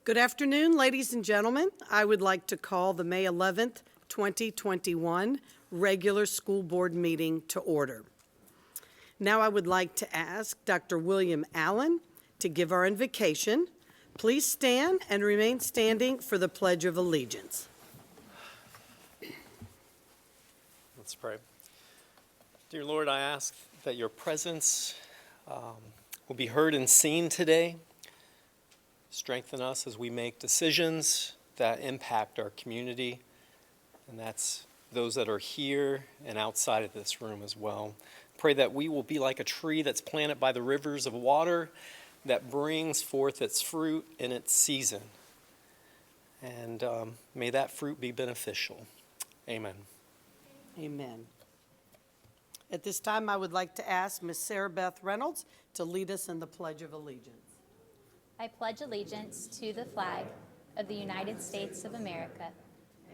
Good afternoon, ladies and gentlemen. I would like to call the May 11th, 2021 regular school board meeting to order. Now I would like to ask Dr. William Allen to give our invocation. Please stand and remain standing for the Pledge of Allegiance. Let's pray. Dear Lord, I ask that your presence will be heard and seen today. Strengthen us as we make decisions that impact our community, and that's those that are here and outside of this room as well. Pray that we will be like a tree that's planted by the rivers of water that brings forth its fruit in its season. And may that fruit be beneficial. Amen. Amen. At this time, I would like to ask Ms. Sarah Beth Reynolds to lead us in the Pledge of Allegiance. I pledge allegiance to the flag of the United States of America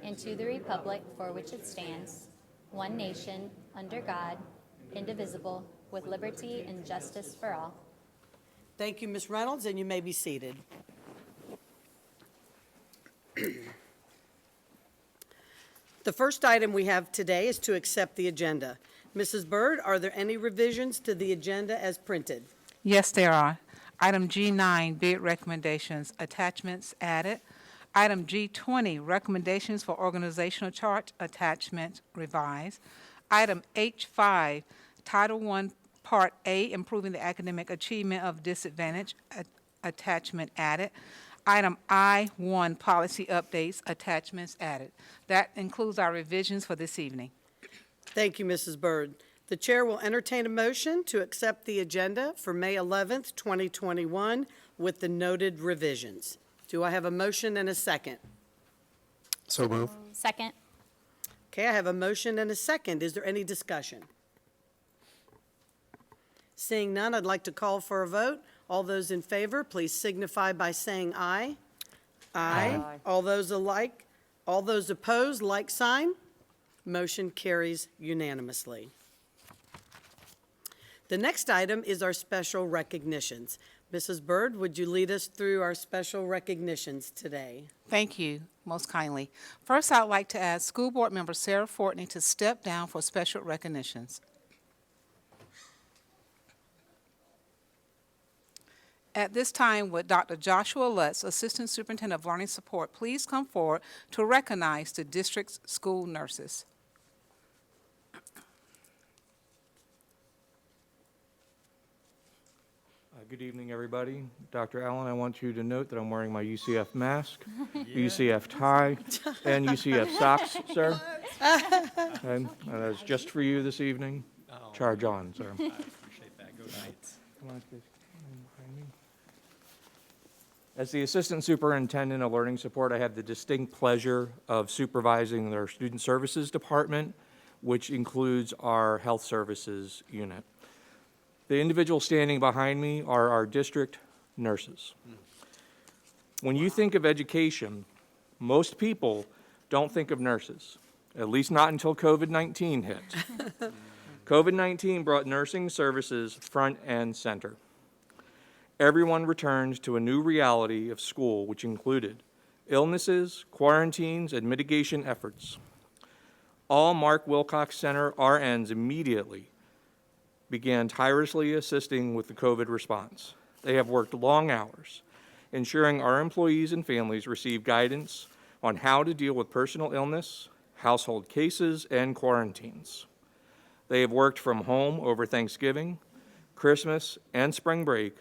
and to the republic for which it stands, one nation, under God, indivisible, with liberty and justice for all. Thank you, Ms. Reynolds, and you may be seated. The first item we have today is to accept the agenda. Mrs. Byrd, are there any revisions to the agenda as printed? Yes, there are. Item G9, bid recommendations, attachments added. Item G20, recommendations for organizational chart, attachment revised. Item H5, Title I, Part A, improving the academic achievement of disadvantaged, attachment added. Item I1, policy updates, attachments added. That includes our revisions for this evening. Thank you, Mrs. Byrd. The chair will entertain a motion to accept the agenda for May 11th, 2021 with the noted revisions. Do I have a motion and a second? So move. Second. Okay, I have a motion and a second. Is there any discussion? Seeing none, I'd like to call for a vote. All those in favor, please signify by saying aye. Aye. All those opposed, like sign. Motion carries unanimously. The next item is our special recognitions. Mrs. Byrd, would you lead us through our special recognitions today? Thank you, most kindly. First, I'd like to ask School Board Member Sarah Fortney to step down for special recognitions. At this time, would Dr. Joshua Lutz, Assistant Superintendent of Learning Support, please come forward to recognize the district's school nurses. Good evening, everybody. Dr. Allen, I want you to note that I'm wearing my UCF mask, UCF tie, and UCF socks, sir. And that's just for you this evening. Charge on, sir. I appreciate that. Go Knights. Come on, please. Come behind me. As the Assistant Superintendent of Learning Support, I have the distinct pleasure of supervising their Student Services Department, which includes our Health Services unit. The individuals standing behind me are our district nurses. When you think of education, most people don't think of nurses, at least not until COVID-19 hit. COVID-19 brought nursing services front and center. Everyone returned to a new reality of school, which included illnesses, quarantines, and mitigation efforts. All Mark Wilcox Center RNs immediately began tirelessly assisting with the COVID response. They have worked long hours, ensuring our employees and families receive guidance on how to deal with personal illness, household cases, and quarantines. They have worked from home over Thanksgiving, Christmas, and spring break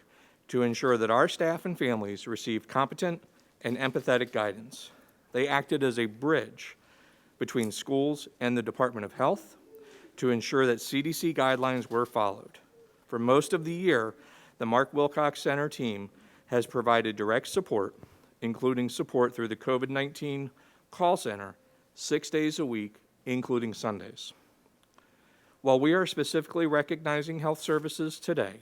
to ensure that our staff and families received competent and empathetic guidance. They acted as a bridge between schools and the Department of Health to ensure that CDC guidelines were followed. For most of the year, the Mark Wilcox Center team has provided direct support, including support through the COVID-19 call center 6 days a week, including Sundays. While we are specifically recognizing health services today,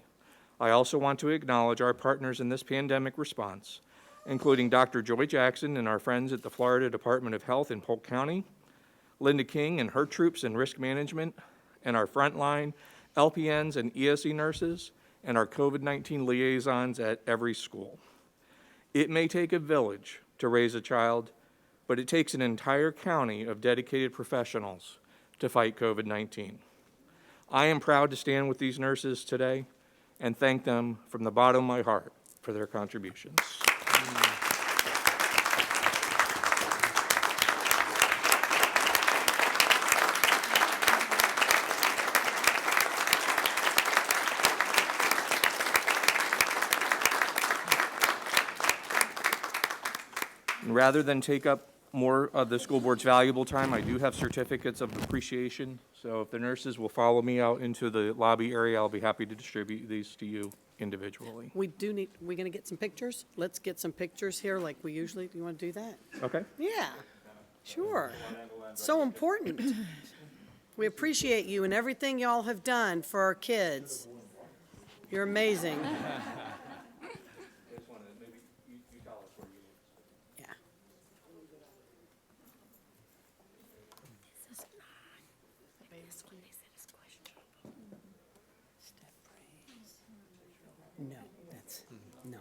I also want to acknowledge our partners in this pandemic response, including Dr. Joy Jackson and our friends at the Florida Department of Health in Polk County, Linda King and her troops in risk management, and our frontline LPNs and ESE nurses, and our COVID-19 liaisons at every school. It may take a village to raise a child, but it takes an entire county of dedicated professionals to fight COVID-19. I am proud to stand with these nurses today and thank them from the bottom of my heart for their contributions. And rather than take up more of the school board's valuable time, I do have certificates of appreciation. So if the nurses will follow me out into the lobby area, I'll be happy to distribute these to you individually. We do need, we going to get some pictures? Let's get some pictures here like we usually, do you want to do that? Okay? Yeah, sure. So important. We appreciate you and everything y'all have done for our kids. You're amazing. Yeah. No, that's not.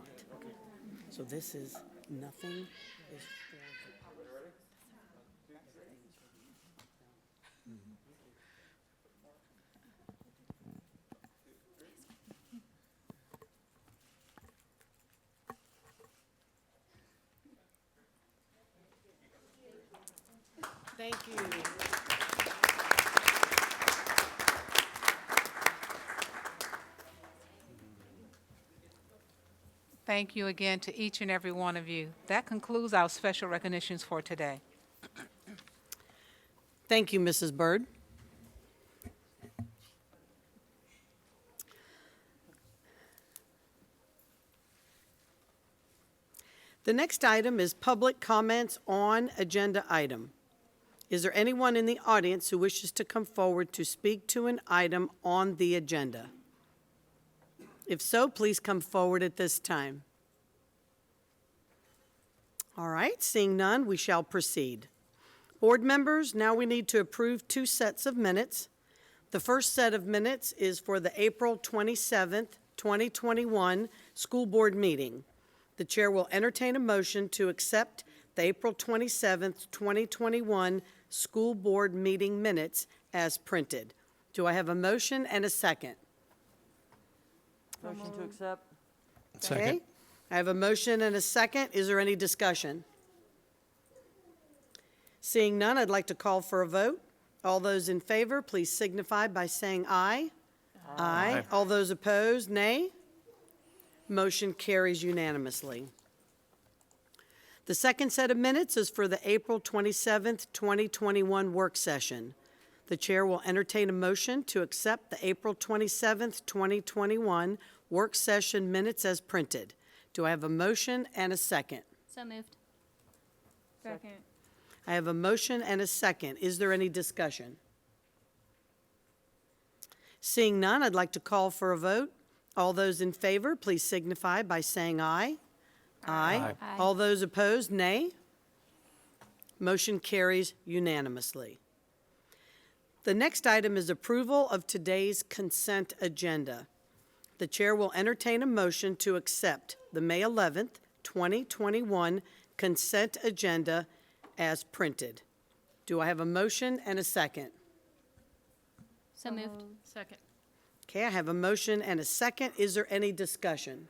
So this is, nothing is for the. Thank you. Thank you again to each and every one of you. That concludes our special recognitions for today. Thank you, Mrs. Byrd. The next item is public comments on agenda item. Is there anyone in the audience who wishes to come forward to speak to an item on the agenda? If so, please come forward at this time. All right, seeing none, we shall proceed. Board members, now we need to approve 2 sets of minutes. The first set of minutes is for the April 27th, 2021 school board meeting. The chair will entertain a motion to accept the April 27th, 2021 school board meeting minutes as printed. Do I have a motion and a second? Motion to accept. Okay. I have a motion and a second. Is there any discussion? Seeing none, I'd like to call for a vote. All those in favor, please signify by saying aye. Aye. All those opposed, nay. Motion carries unanimously. The second set of minutes is for the April 27th, 2021 work session. The chair will entertain a motion to accept the April 27th, 2021 work session minutes as printed. Do I have a motion and a second? So moved. Second. I have a motion and a second. Is there any discussion? Seeing none, I'd like to call for a vote. All those in favor, please signify by saying aye. Aye. Aye. All those opposed, nay. Motion carries unanimously. The next item is approval of today's consent agenda. The chair will entertain a motion to accept the May 11th, 2021 consent agenda as printed. Do I have a motion and a second? So moved. Second. Okay, I have a motion and a second. Is there any discussion?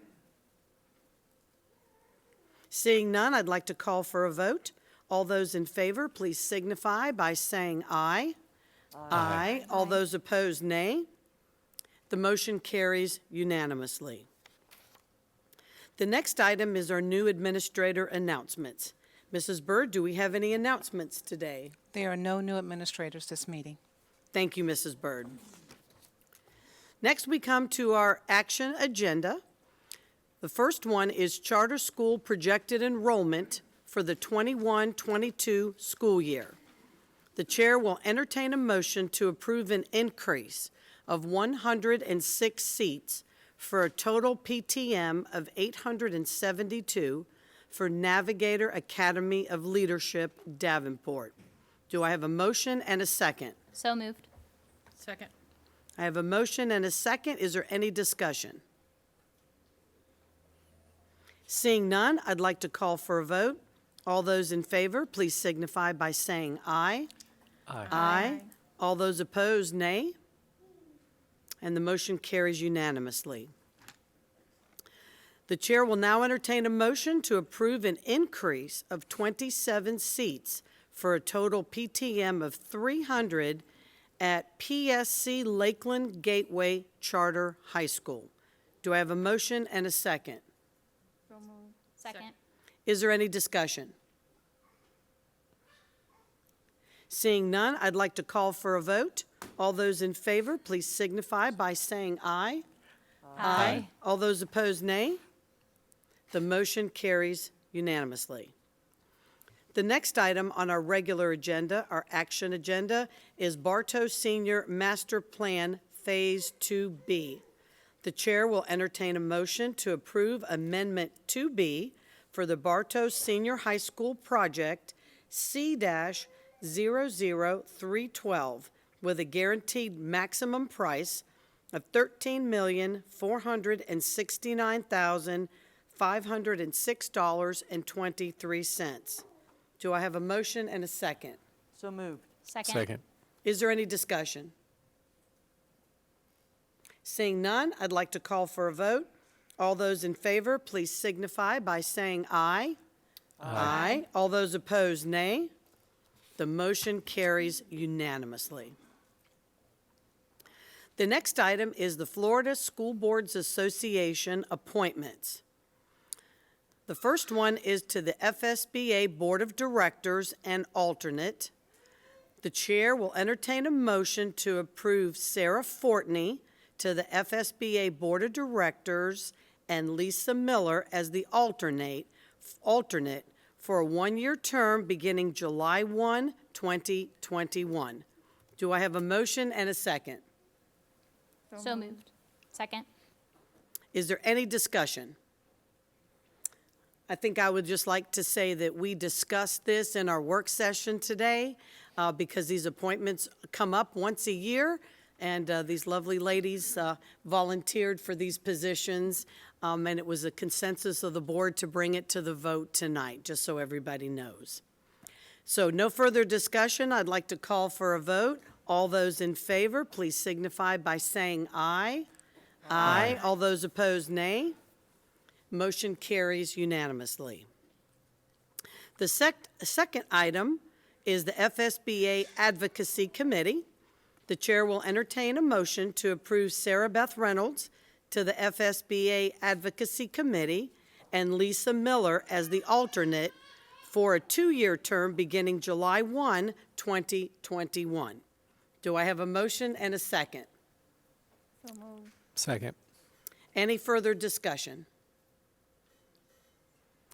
Seeing none, I'd like to call for a vote. All those in favor, please signify by saying aye. Aye. All those opposed, nay. The motion carries unanimously. The next item is our new administrator announcements. Mrs. Byrd, do we have any announcements today? There are no new administrators this meeting. Thank you, Mrs. Byrd. Next, we come to our action agenda. The first one is charter school projected enrollment for the 21-22 school year. The chair will entertain a motion to approve an increase of 106 seats for a total PTM of 872 for Navigator Academy of Leadership, Davenport. Do I have a motion and a second? So moved. Second. I have a motion and a second. Is there any discussion? Seeing none, I'd like to call for a vote. All those in favor, please signify by saying aye. Aye. Aye. All those opposed, nay. And the motion carries unanimously. The chair will now entertain a motion to approve an increase of 27 seats for a total PTM of 300 at PSC Lakeland Gateway Charter High School. Do I have a motion and a second? Second. Is there any discussion? Seeing none, I'd like to call for a vote. All those in favor, please signify by saying aye. Aye. All those opposed, nay. The motion carries unanimously. The next item on our regular agenda, our action agenda, is Bartow Senior Master Plan Phase 2B. The chair will entertain a motion to approve Amendment 2B for the Bartow Senior High School Project C-00312 with a guaranteed maximum price of $13,469,506.23. Do I have a motion and a second? So moved. Second. Is there any discussion? Seeing none, I'd like to call for a vote. All those in favor, please signify by saying aye. Aye. All those opposed, nay. The motion carries unanimously. The next item is the Florida School Boards Association appointments. The first one is to the FSBA Board of Directors and alternate. The chair will entertain a motion to approve Sarah Fortney to the FSBA Board of Directors and Lisa Miller as the alternate for a one-year term beginning July 1, 2021. Do I have a motion and a second? So moved. Second. Is there any discussion? I think I would just like to say that we discussed this in our work session today because these appointments come up once a year, and these lovely ladies volunteered for these positions, and it was a consensus of the board to bring it to the vote tonight, just so everybody knows. So no further discussion. I'd like to call for a vote. All those in favor, please signify by saying aye. Aye. All those opposed, nay. Motion carries unanimously. The second item is the FSBA Advocacy Committee. The chair will entertain a motion to approve Sarah Beth Reynolds to the FSBA Advocacy Committee and Lisa Miller as the alternate for a two-year term beginning July 1, 2021. Do I have a motion and a second? Second. Any further discussion?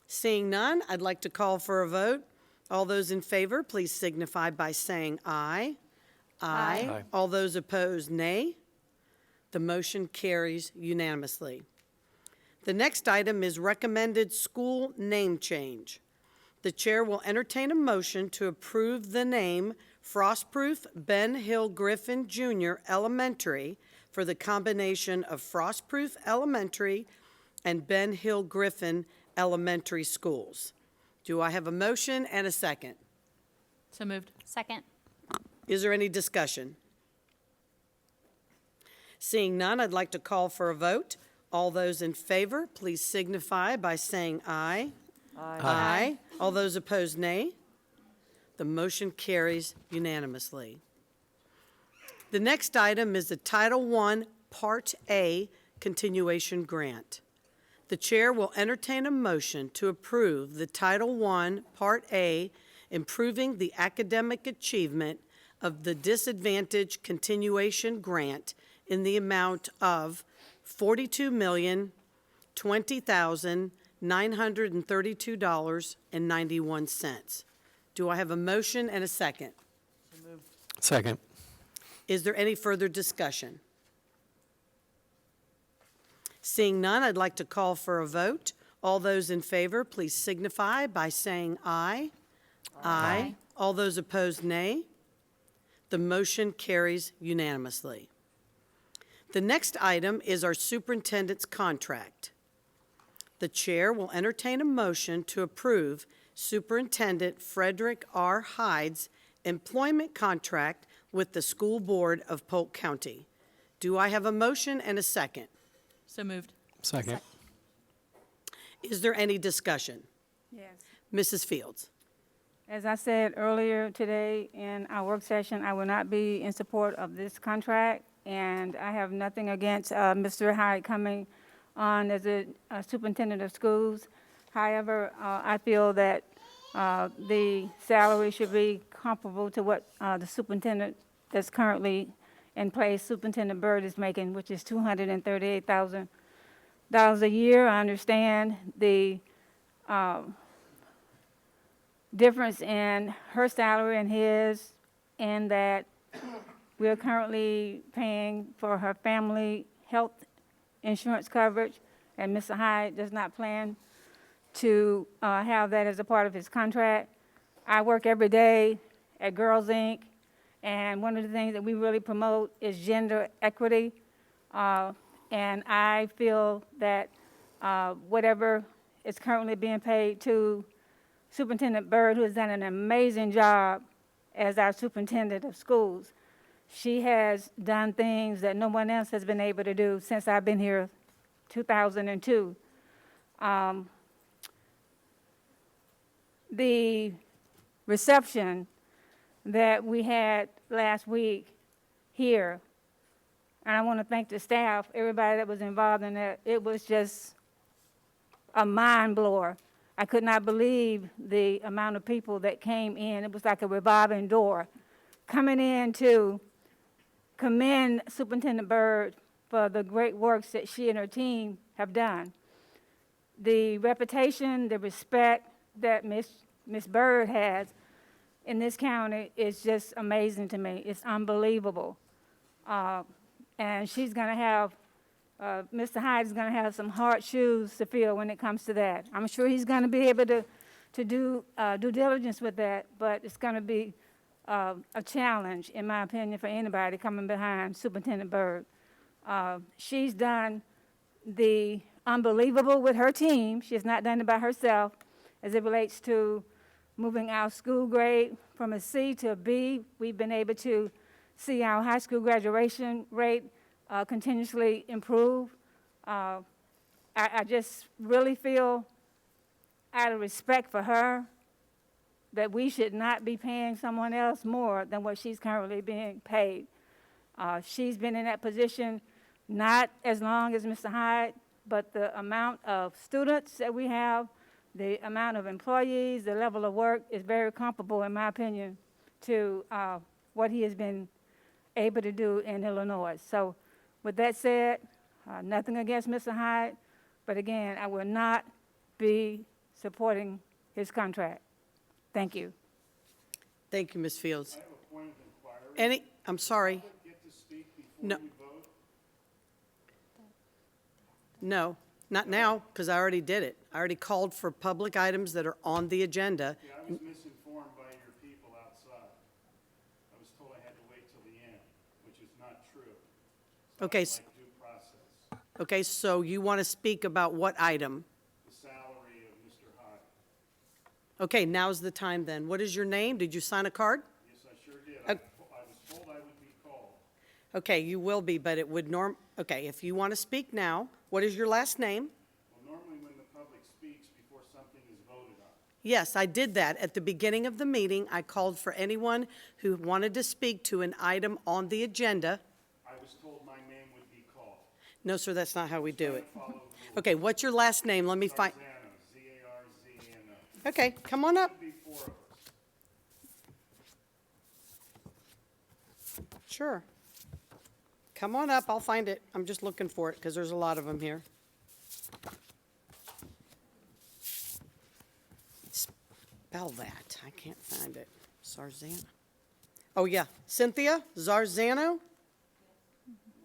Seeing none, I'd like to call for a vote. All those in favor, please signify by saying aye. Aye. All those opposed, nay. The motion carries unanimously. The next item is recommended school name change. The chair will entertain a motion to approve the name Frostproof Ben Hill Griffin Jr. Elementary for the combination of Frostproof Elementary and Ben Hill Griffin Elementary Schools. Do I have a motion and a second? So moved. Second. Is there any discussion? Seeing none, I'd like to call for a vote. All those in favor, please signify by saying aye. Aye. All those opposed, nay. The motion carries unanimously. The next item is the Title I, Part A continuation grant. The chair will entertain a motion to approve the Title I, Part A, improving the academic achievement of the disadvantaged continuation grant in the amount of $42,932.91. Do I have a motion and a second? Second. Is there any further discussion? Seeing none, I'd like to call for a vote. All those in favor, please signify by saying aye. Aye. All those opposed, nay. The motion carries The chair will entertain a motion to approve Superintendent Frederick R. Hyde's employment contract with the School Board of Polk County. Do I have a motion and a second? So moved. Second. Is there any discussion? Yes. Mrs. Fields? As I said earlier today in our work session, I will not be in support of this contract, and I have nothing against Mr. Hyde coming on as a superintendent of schools. However, I feel that the salary should be comparable to what the superintendent that's currently in place, Superintendent Byrd, is making, which is $238,000 a year. I understand the difference in her salary and his, and that we are currently paying for her family health insurance coverage, and Mr. Hyde does not plan to have that as a part of his contract. I work every day at Girls Inc., and one of the things that we really promote is gender equity, and I feel that whatever is currently being paid to Superintendent Byrd, who has done an amazing job as our superintendent of schools. She has done things that no one else has been able to do since I've been here, 2002. The reception that we had last week here, and I want to thank the staff, everybody that was involved in that, it was just a mind blower. I could not believe the amount of people that came in. It was like a revolving door. Coming in to commend Superintendent Byrd for the great works that she and her team have done. The reputation, the respect that Miss Byrd has in this county is just amazing to me. It's unbelievable. And she's going to have Mr. Hyde is going to have some hard shoes to fill when it comes to that. I'm sure he's going to be able to do due diligence with that, but it's going to be a challenge, in my opinion, for anybody coming behind Superintendent Byrd. She's done the unbelievable with her team. She has not done it by herself as it relates to moving our school grade from a C to a B. We've been able to see our high school graduation rate continuously improve. I just really feel, out of respect for her, that we should not be paying someone else more than what she's currently being paid. She's been in that position not as long as Mr. Hyde, but the amount of students that we have, the amount of employees, the level of work is very comparable, in my opinion, to what he has been able to do in Illinois. So with that said, nothing against Mr. Hyde, but again, I will not be supporting his contract. Thank you. Thank you, Ms. Fields. I have a point of inquiry. I'm sorry. Get to speak before No. we vote? No, not now, because I already did it. I already called for public items that are on the agenda. Yeah, I was misinformed by your people outside. I was told I had to wait till the end, which is not true. So Okay, I would like due process. Okay, so you want to speak about what item? The salary of Mr. Hyde. Okay, now's the time then. What is your name? Did you sign a card? Yes, I sure did. Uh, I was told I would be called. Okay, you will be, but it would okay, if you want to speak now, what is your last name? Well, normally when the public speaks before something is voted on. Yes, I did that. At the beginning of the meeting, I called for anyone who wanted to speak to an item on the agenda. I was told my name would be called. No, sir, that's not how we do it. Follow the rules. Okay, what's your last name? Let me find, Zarzano, Z-A-R-Z-A-N-O. okay, come on up. Should be four of us. Sure. Come on up, I'll find it. I'm just looking for it, because there's a lot of them here. Spell that, I can't find it. Zarzano. Oh, yeah, Cynthia Zarzano?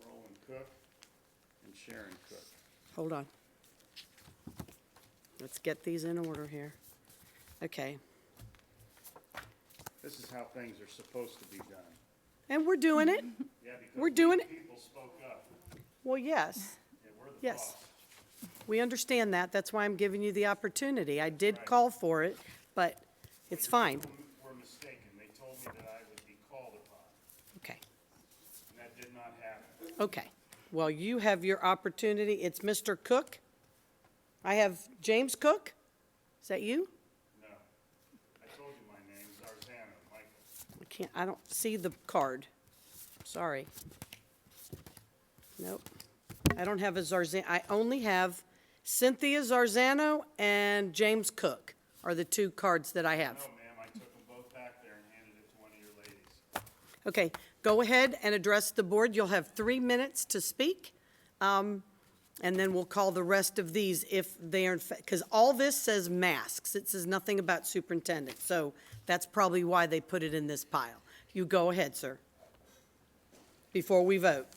Roland Cook and Sharon Cook. Hold on. Let's get these in order here. Okay, This is how things are supposed to be done. and we're doing it. Yeah, because We're doing we it. people spoke up. Well, yes, Yeah, we're the yes. boss. We understand that. That's why I'm giving you the opportunity. I did call for it, but it's fine. People were mistaken. They told me that I would be called upon, Okay, and that did not happen. okay. Well, you have your opportunity. It's Mr. Cook. I have James Cook. Is that you? No. I told you my name, Zarzano, Michael. I don't see the card. Sorry. Nope. I don't have a Zarzano. I only have Cynthia Zarzano and James Cook are the two cards that I have. No, ma'am, I took them both back there and handed it to one of your ladies. Okay, go ahead and address the board. You'll have 3 minutes to speak. And then we'll call the rest of these if they are, because all this says masks. It says nothing about superintendent. So that's probably why they put it in this pile. You go ahead, sir, before we vote.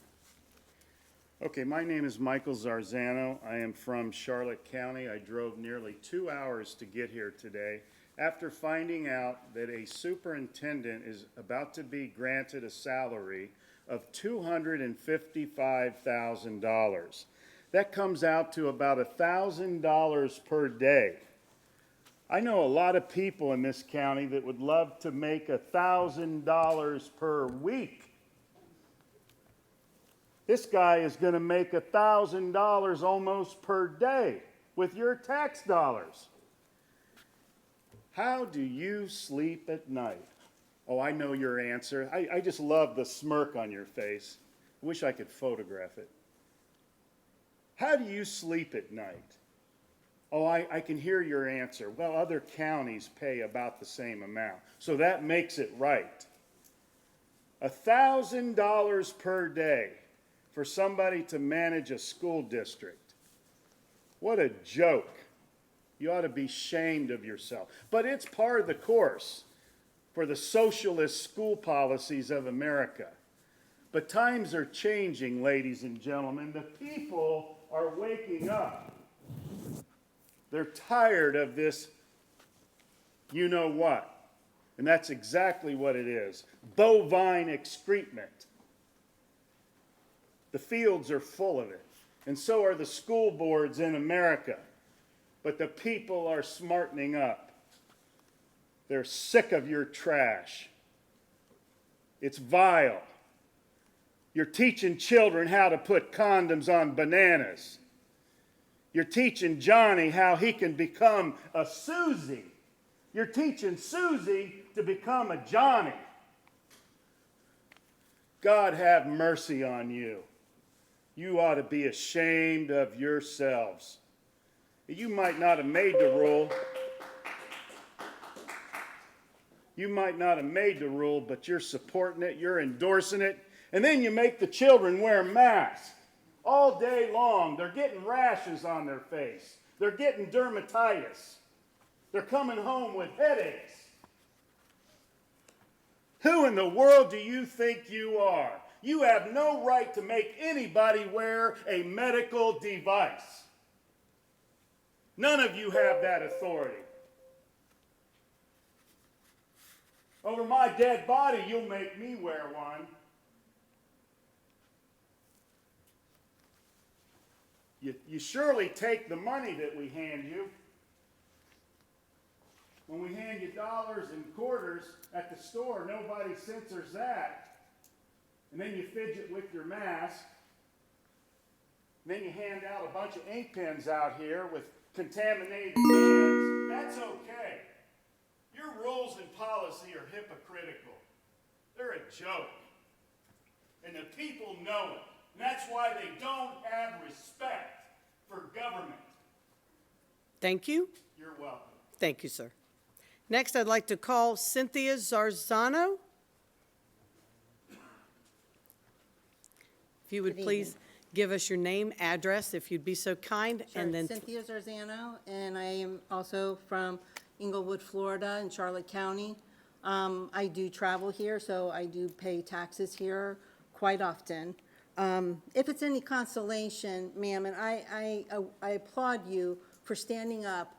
Okay, my name is Michael Zarzano. I am from Charlotte County. I drove nearly 2 hours to get here today after finding out that a superintendent is about to be granted a salary of $255,000. That comes out to about $1,000 per day. I know a lot of people in this county that would love to make $1,000 per week. This guy is going to make $1,000 almost per day with your tax dollars. How do you sleep at night? Oh, I know your answer. I just love the smirk on your face. I wish I could photograph it. How do you sleep at night? Oh, I can hear your answer. Well, other counties pay about the same amount, so that makes it right. $1,000 per day for somebody to manage a school district. What a joke. You ought to be ashamed of yourself. But it's part of the course for the socialist school policies of America. But times are changing, ladies and gentlemen. The people are waking up. They're tired of this you know what. And that's exactly what it is. Bovine excrement. The fields are full of it. And so are the school boards in America. But the people are smartening up. They're sick of your trash. It's vile. You're teaching children how to put condoms on bananas. You're teaching Johnny how he can become a Susie. You're teaching Susie to become a Johnny. God have mercy on you. You ought to be ashamed of yourselves. You might not have made the rule. You might not have made the rule, but you're supporting it, you're endorsing it, and then you make the children wear masks all day long. They're getting rashes on their face. They're getting dermatitis. They're coming home with headaches. Who in the world do you think you are? You have no right to make anybody wear a medical device. None of you have that authority. Over my dead body, you'll make me wear one. You surely take the money that we hand you. When we hand you dollars and quarters at the store, nobody censors that. And then you fidget with your mask. And then you hand out a bunch of ink pens out here with contaminated hands. That's okay. Your rules and policy are hypocritical. They're a joke. And the people know it. And that's why they don't have respect for government. Thank you. You're welcome. Thank you, sir. Next, I'd like to call Cynthia Zarzano. If you would Good please evening. give us your name, address, if you'd be so kind, Sure. and then Cynthia Zarzano, and I am also from Inglewood, Florida, in Charlotte County. I do travel here, so I do pay taxes here quite often. If it's any consolation, ma'am, and I applaud you for standing up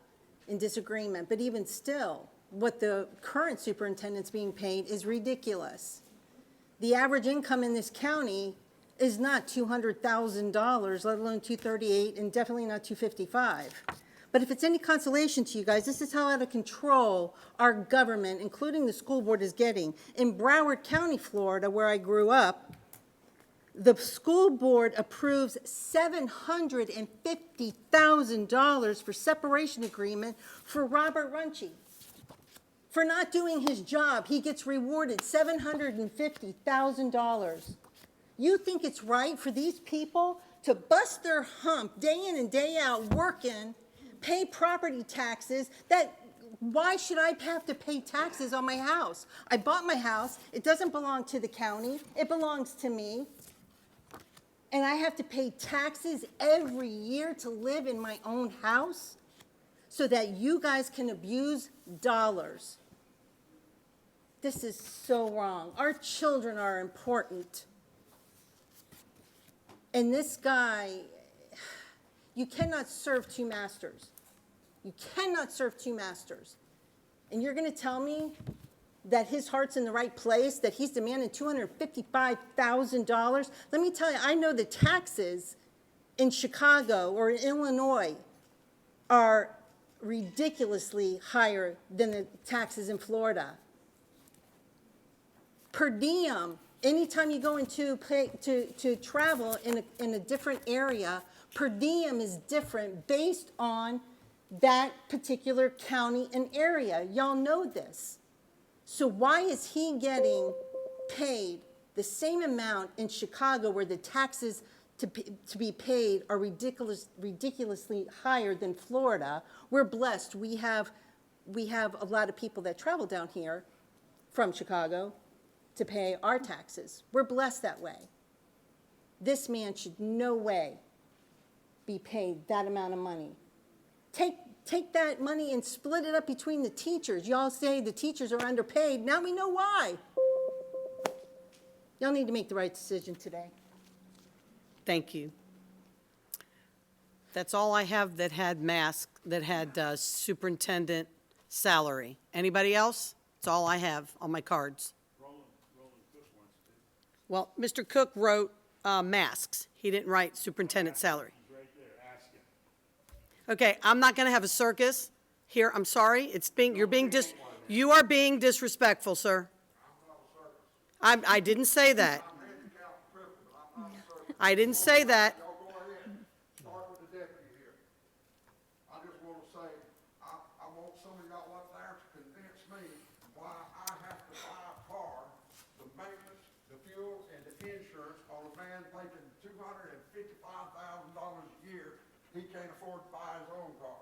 in disagreement, but even still, what the current superintendent's being paid is ridiculous. The average income in this county is not $200,000, let alone 238, and definitely not 255. But if it's any consolation to you guys, this is how out of control our government, including the school board, is getting. In Broward County, Florida, where I grew up, the school board approves $750,000 for separation agreement for Robert Runcie. For not doing his job, he gets rewarded $750,000. You think it's right for these people to bust their hump day in and day out working, pay property taxes? Why should I have to pay taxes on my house? I bought my house. It doesn't belong to the county. It belongs to me. And I have to pay taxes every year to live in my own house so that you guys can abuse dollars. This is so wrong. Our children are important. And this guy, you cannot serve two masters. You cannot serve two masters. And you're going to tell me that his heart's in the right place, that he's demanding $255,000? Let me tell you, I know the taxes in Chicago or in Illinois are ridiculously higher than the taxes in Florida. Per diem, anytime you go into to travel in a different area, per diem is different based on that particular county and area. Y'all know this. So why is he getting paid the same amount in Chicago where the taxes to be paid are ridiculously higher than Florida? We're blessed. We have a lot of people that travel down here from Chicago to pay our taxes. We're blessed that way. This man should no way be paid that amount of money. Take that money and split it up between the teachers. Y'all say the teachers are underpaid. Now we know why. Y'all need to make the right decision today. Thank you. That's all I have that had superintendent salary. Anybody else? That's all I have on my cards. Well, Mr. Cook wrote masks. He didn't write superintendent salary. Okay, I'm not going to have a circus here. I'm sorry. You are being disrespectful, sir. I didn't say that. I didn't say that. Y'all go ahead, start with the deputy here. I just want to say, I want some of y'all up there to convince me why I have to buy a car, the maintenance, the fuel, and the insurance on a man making $255,000 a year. He can't afford to buy his own car.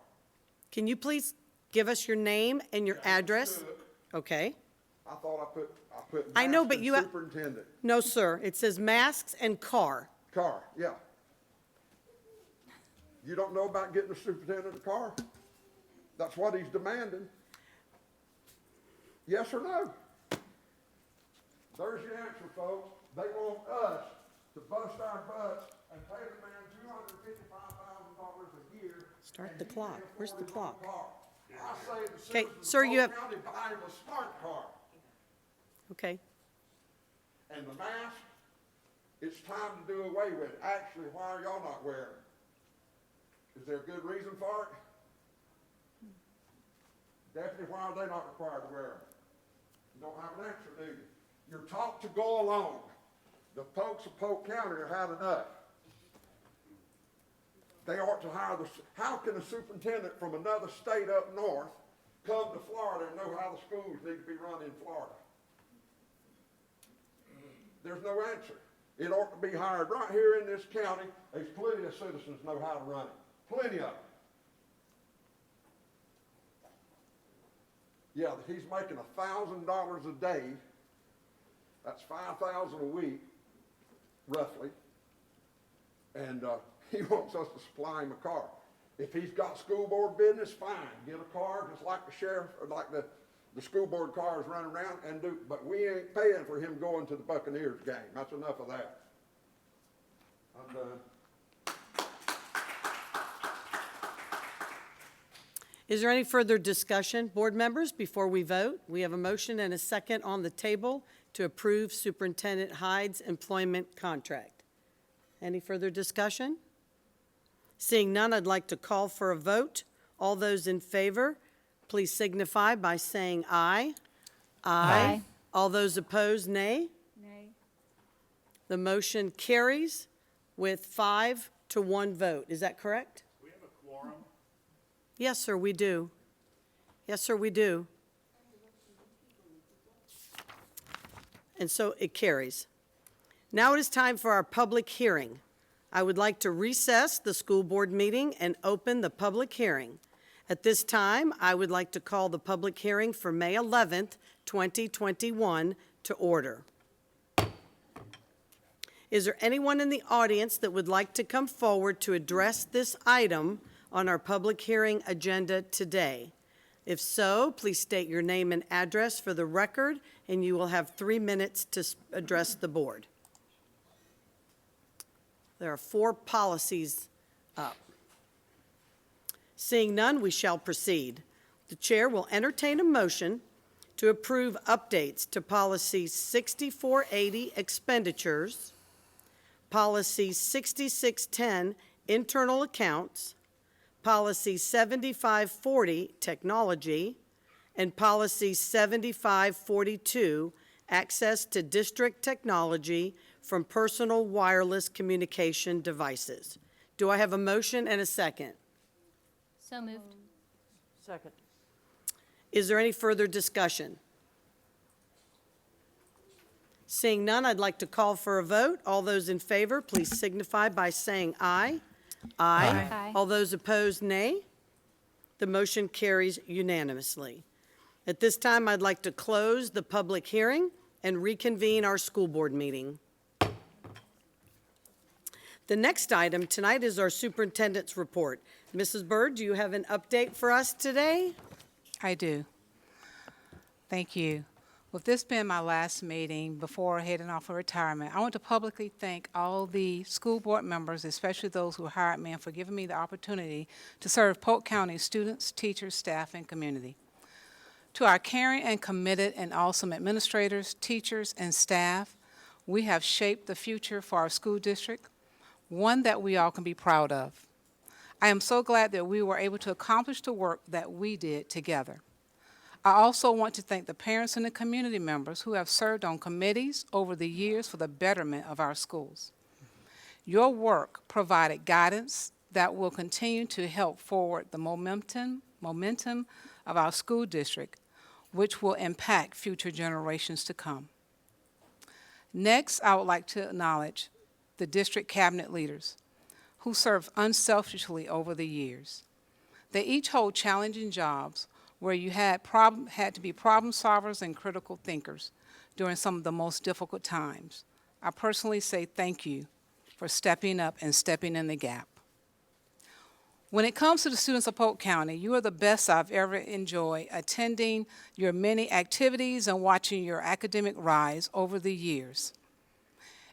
Can you please give us your name and your address? Okay. I thought I put I know, mask but and you have- superintendent. No, sir. It says masks and car. Car, yeah. You don't know about getting the superintendent a car? That's what he's demanding. Yes or no? There's your answer, folks. They want us to bust our butts and pay the man $255,000 a year. Start and the he clock. can't Where's afford the his own clock? car. I say the Okay, citizens sir, of you have- Polk County buy him a smart car. Okay. And the mask, it's time to do away with it. Actually, why are y'all not wearing it? Is there a good reason for it? Deputy, why are they not required to wear them? You don't have an answer, do you? You're taught to go along. The folks of Polk County are had enough. They ought to hire how can a superintendent from another state up north come to Florida and know how the schools need to be run in Florida? There's no answer. It ought to be hired right here in this county. There's plenty of citizens know how to run it. Plenty of them. Yeah, he's making $1,000 a day. That's $5,000 a week, roughly. And he wants us to supply him a car. If he's got school board business, fine. Get a car just like the sheriff, or like the school board cars run around and do, but we ain't paying for him going to the Buccaneers game. That's enough of that. I'm done. Is there any further discussion, board members, before we vote? We have a motion and a second on the table to approve Superintendent Hyde's employment contract. Any further discussion? Seeing none, I'd like to call for a vote. All those in favor, please signify by saying aye. Aye. All those opposed, nay. Nay. The motion carries with 5 to 1 vote. Is that correct? We have a quorum. Yes, sir, we do. Yes, sir, we do. And so it carries. Now it is time for our public hearing. I would like to recess the school board meeting and open the public hearing. At this time, I would like to call the public hearing for May 11th, 2021 to order. Is there anyone in the audience that would like to come forward to address this item on our public hearing agenda today? If so, please state your name and address for the record, and you will have 3 minutes to address the board. There are 4 policies up. Seeing none, we shall proceed. The chair will entertain a motion to approve updates to Policy 6480 expenditures, Policy 6610 internal accounts, Policy 7540 technology, and Policy 7542 access to district technology from personal wireless communication devices. Do I have a motion and a second? So moved. Second. Is there any further discussion? Seeing none, I'd like to call for a vote. All those in favor, please signify by saying aye. Aye. Aye. All those opposed, nay. The motion carries unanimously. At this time, I'd like to close the public hearing and reconvene our school board meeting. The next item tonight is our superintendent's report. Mrs. Byrd, do you have an update for us today? I do. Thank you. With this being my last meeting before heading off for retirement, I want to publicly thank all the school board members, especially those who hired me, and for giving me the opportunity to serve Polk County students, teachers, staff, and community. To our caring and committed and awesome administrators, teachers, and staff, we have shaped the future for our school district, one that we all can be proud of. I am so glad that we were able to accomplish the work that we did together. I also want to thank the parents and the community members who have served on committees over the years for the betterment of our schools. Your work provided guidance that will continue to help forward the momentum of our school district, which will impact future generations to come. Next, I would like to acknowledge the district cabinet leaders who served unselfishly over the years. They each hold challenging jobs where you had to be problem solvers and critical thinkers during some of the most difficult times. I personally say thank you for stepping up and stepping in the gap. When it comes to the students of Polk County, you are the best I've ever enjoyed attending your many activities and watching your academic rise over the years.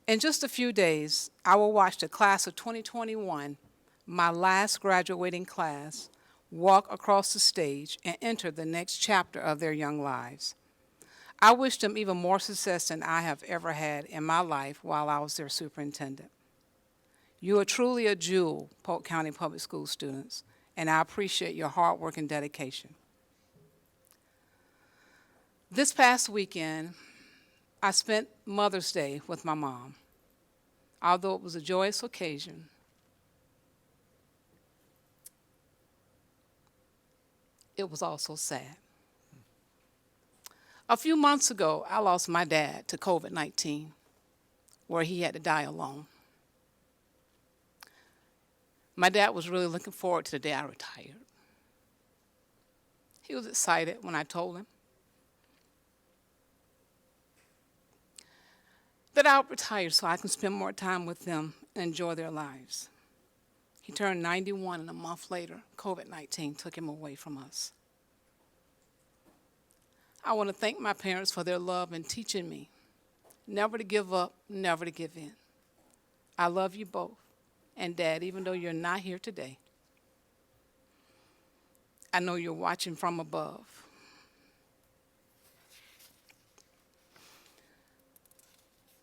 In just a few days, I will watch the class of 2021, my last graduating class, walk across the stage and enter the next chapter of their young lives. I wish them even more success than I have ever had in my life while I was their superintendent. You are truly a jewel, Polk County Public School students, and I appreciate your hard work and dedication. This past weekend, I spent Mother's Day with my mom. Although it was a joyous occasion, it was also sad. A few months ago, I lost my dad to COVID-19, where he had to die alone. My dad was really looking forward to the day I retired. He was excited when I told him that I would retire so I can spend more time with them and enjoy their lives. He turned 91, and a month later, COVID-19 took him away from us. I want to thank my parents for their love in teaching me never to give up, never to give in. I love you both. And Dad, even though you're not here today, I know you're watching from above.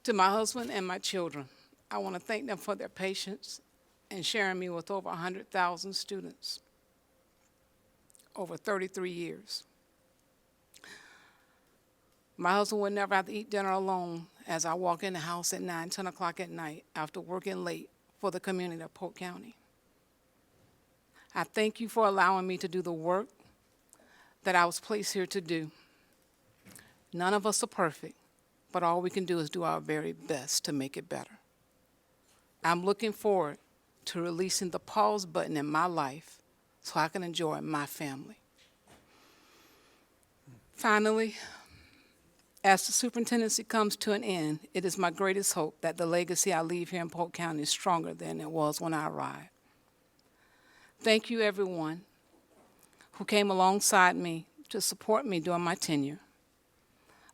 To my husband and my children, I want to thank them for their patience in sharing me with over 100,000 students over 33 years. My husband would never have to eat dinner alone as I walk in the house at 9, 10 o'clock at night after working late for the community of Polk County. I thank you for allowing me to do the work that I was placed here to do. None of us are perfect, but all we can do is do our very best to make it better. I'm looking forward to releasing the pause button in my life so I can enjoy my family. Finally, as the superintendency comes to an end, it is my greatest hope that the legacy I leave here in Polk County is stronger than it was when I arrived. Thank you, everyone who came alongside me to support me during my tenure.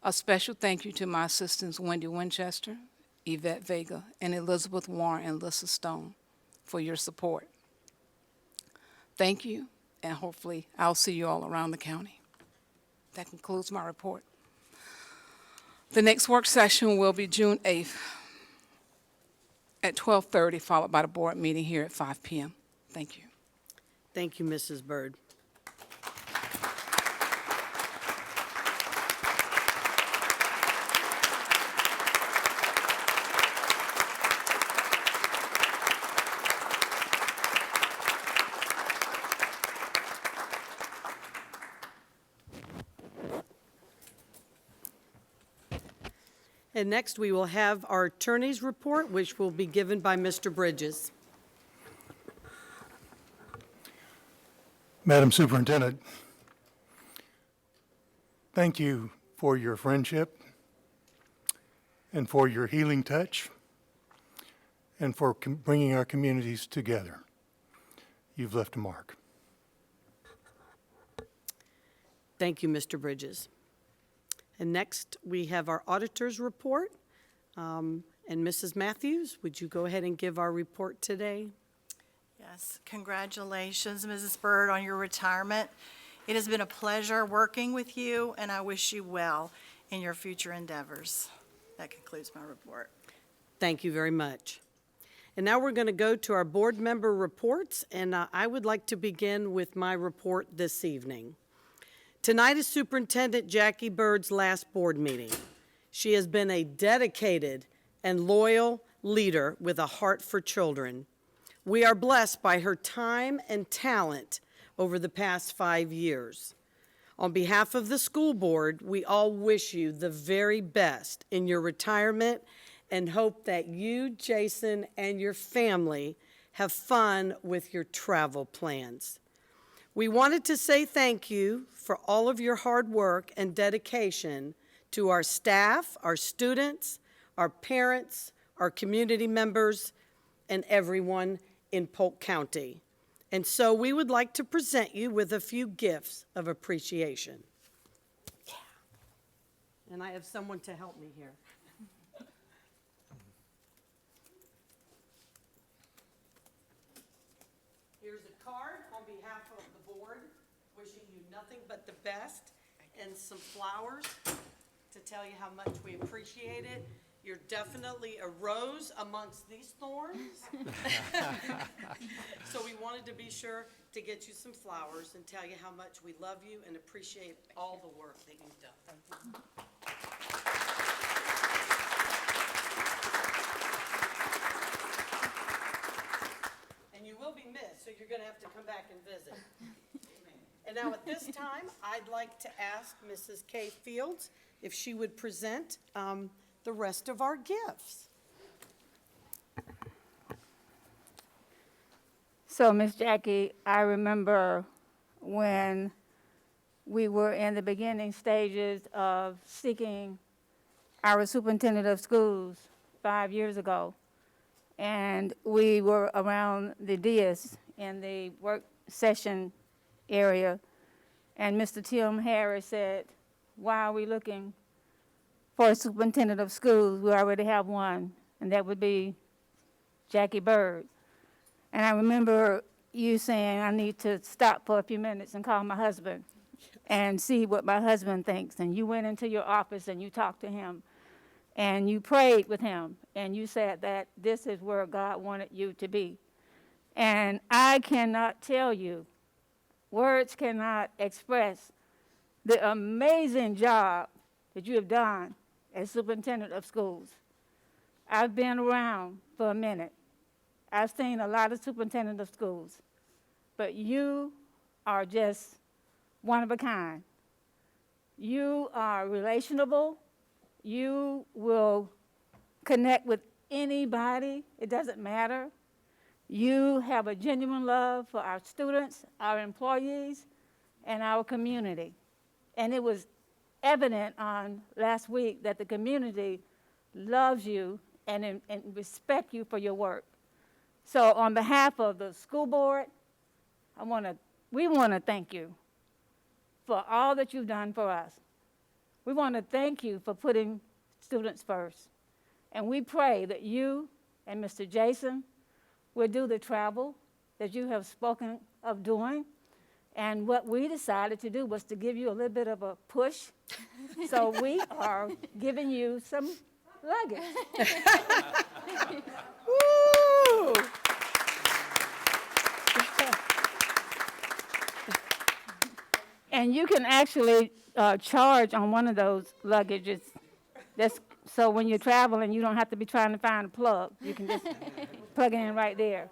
A special thank you to my assistants, Wendy Winchester, Yvette Vega, and Elizabeth Warren and Lissa Stone for your support. Thank you, and hopefully I'll see you all around the county. That concludes my report. The next work session will be June 8th at 12:30, followed by the board meeting here at 5 p.m. Thank you. Thank you, Mrs. Byrd. And next, we will have our attorney's report, which will be given by Mr. Bridges. Madam Superintendent, thank you for your friendship and for your healing touch and for bringing our communities together. You've left a mark. Thank you, Mr. Bridges. And next, we have our auditor's report. And Mrs. Matthews, would you go ahead and give our report today? Yes, congratulations, Mrs. Byrd, on your retirement. It has been a pleasure working with you, and I wish you well in your future endeavors. That concludes my report. Thank you very much. And now we're going to go to our board member reports, and I would like to begin with my report this evening. Tonight is Superintendent Jackie Byrd's last board meeting. She has been a dedicated and loyal leader with a heart for children. We are blessed by her time and talent over the past 5 years. On behalf of the school board, we all wish you the very best in your retirement and hope that you, Jason, and your family have fun with your travel plans. We wanted to say thank you for all of your hard work and dedication to our staff, our students, our parents, our community members, and everyone in Polk County. And so we would like to present you with a few gifts of appreciation. Yeah. And I have someone to help me here. Here's a card on behalf of the board, wishing you nothing but the best, and some flowers to tell you how much we appreciate it. You're definitely a rose amongst these thorns. So we wanted to be sure to get you some flowers and tell you how much we love you and appreciate all the work that you've done. And you will be missed, so you're going to have to come back and visit. And now at this time, I'd like to ask Mrs. Kay Fields if she would present the rest of our gifts. So, Miss Jackie, I remember when we were in the beginning stages of seeking our superintendent of schools 5 years ago, and we were around the dais in the work session area, and Mr. Tim Harris said, "Why are we looking for a superintendent of schools? We already have one, and that would be Jackie Byrd." And I remember you saying, "I need to stop for a few minutes and call my husband and see what my husband thinks." And you went into your office and you talked to him. and you prayed with him, and you said that this is where God wanted you to be. And I cannot tell you, words cannot express the amazing job that you have done as superintendent of schools. I've been around for a minute. I've seen a lot of superintendents of schools, but you are just one of a kind. You are relationable. You will connect with anybody. It doesn't matter. You have a genuine love for our students, our employees, and our community. And it was evident on last week that the community loves you and respect you for your work. So on behalf of the school board, we want to thank you for all that you've done for us. We want to thank you for putting students first. And we pray that you and Mr. Jason will do the travel that you have spoken of doing. And what we decided to do was to give you a little bit of a push. So we are giving you some luggage. Woo! And you can actually charge on one of those luggages. So when you're traveling, you don't have to be trying to find a plug. You can just plug it in right there.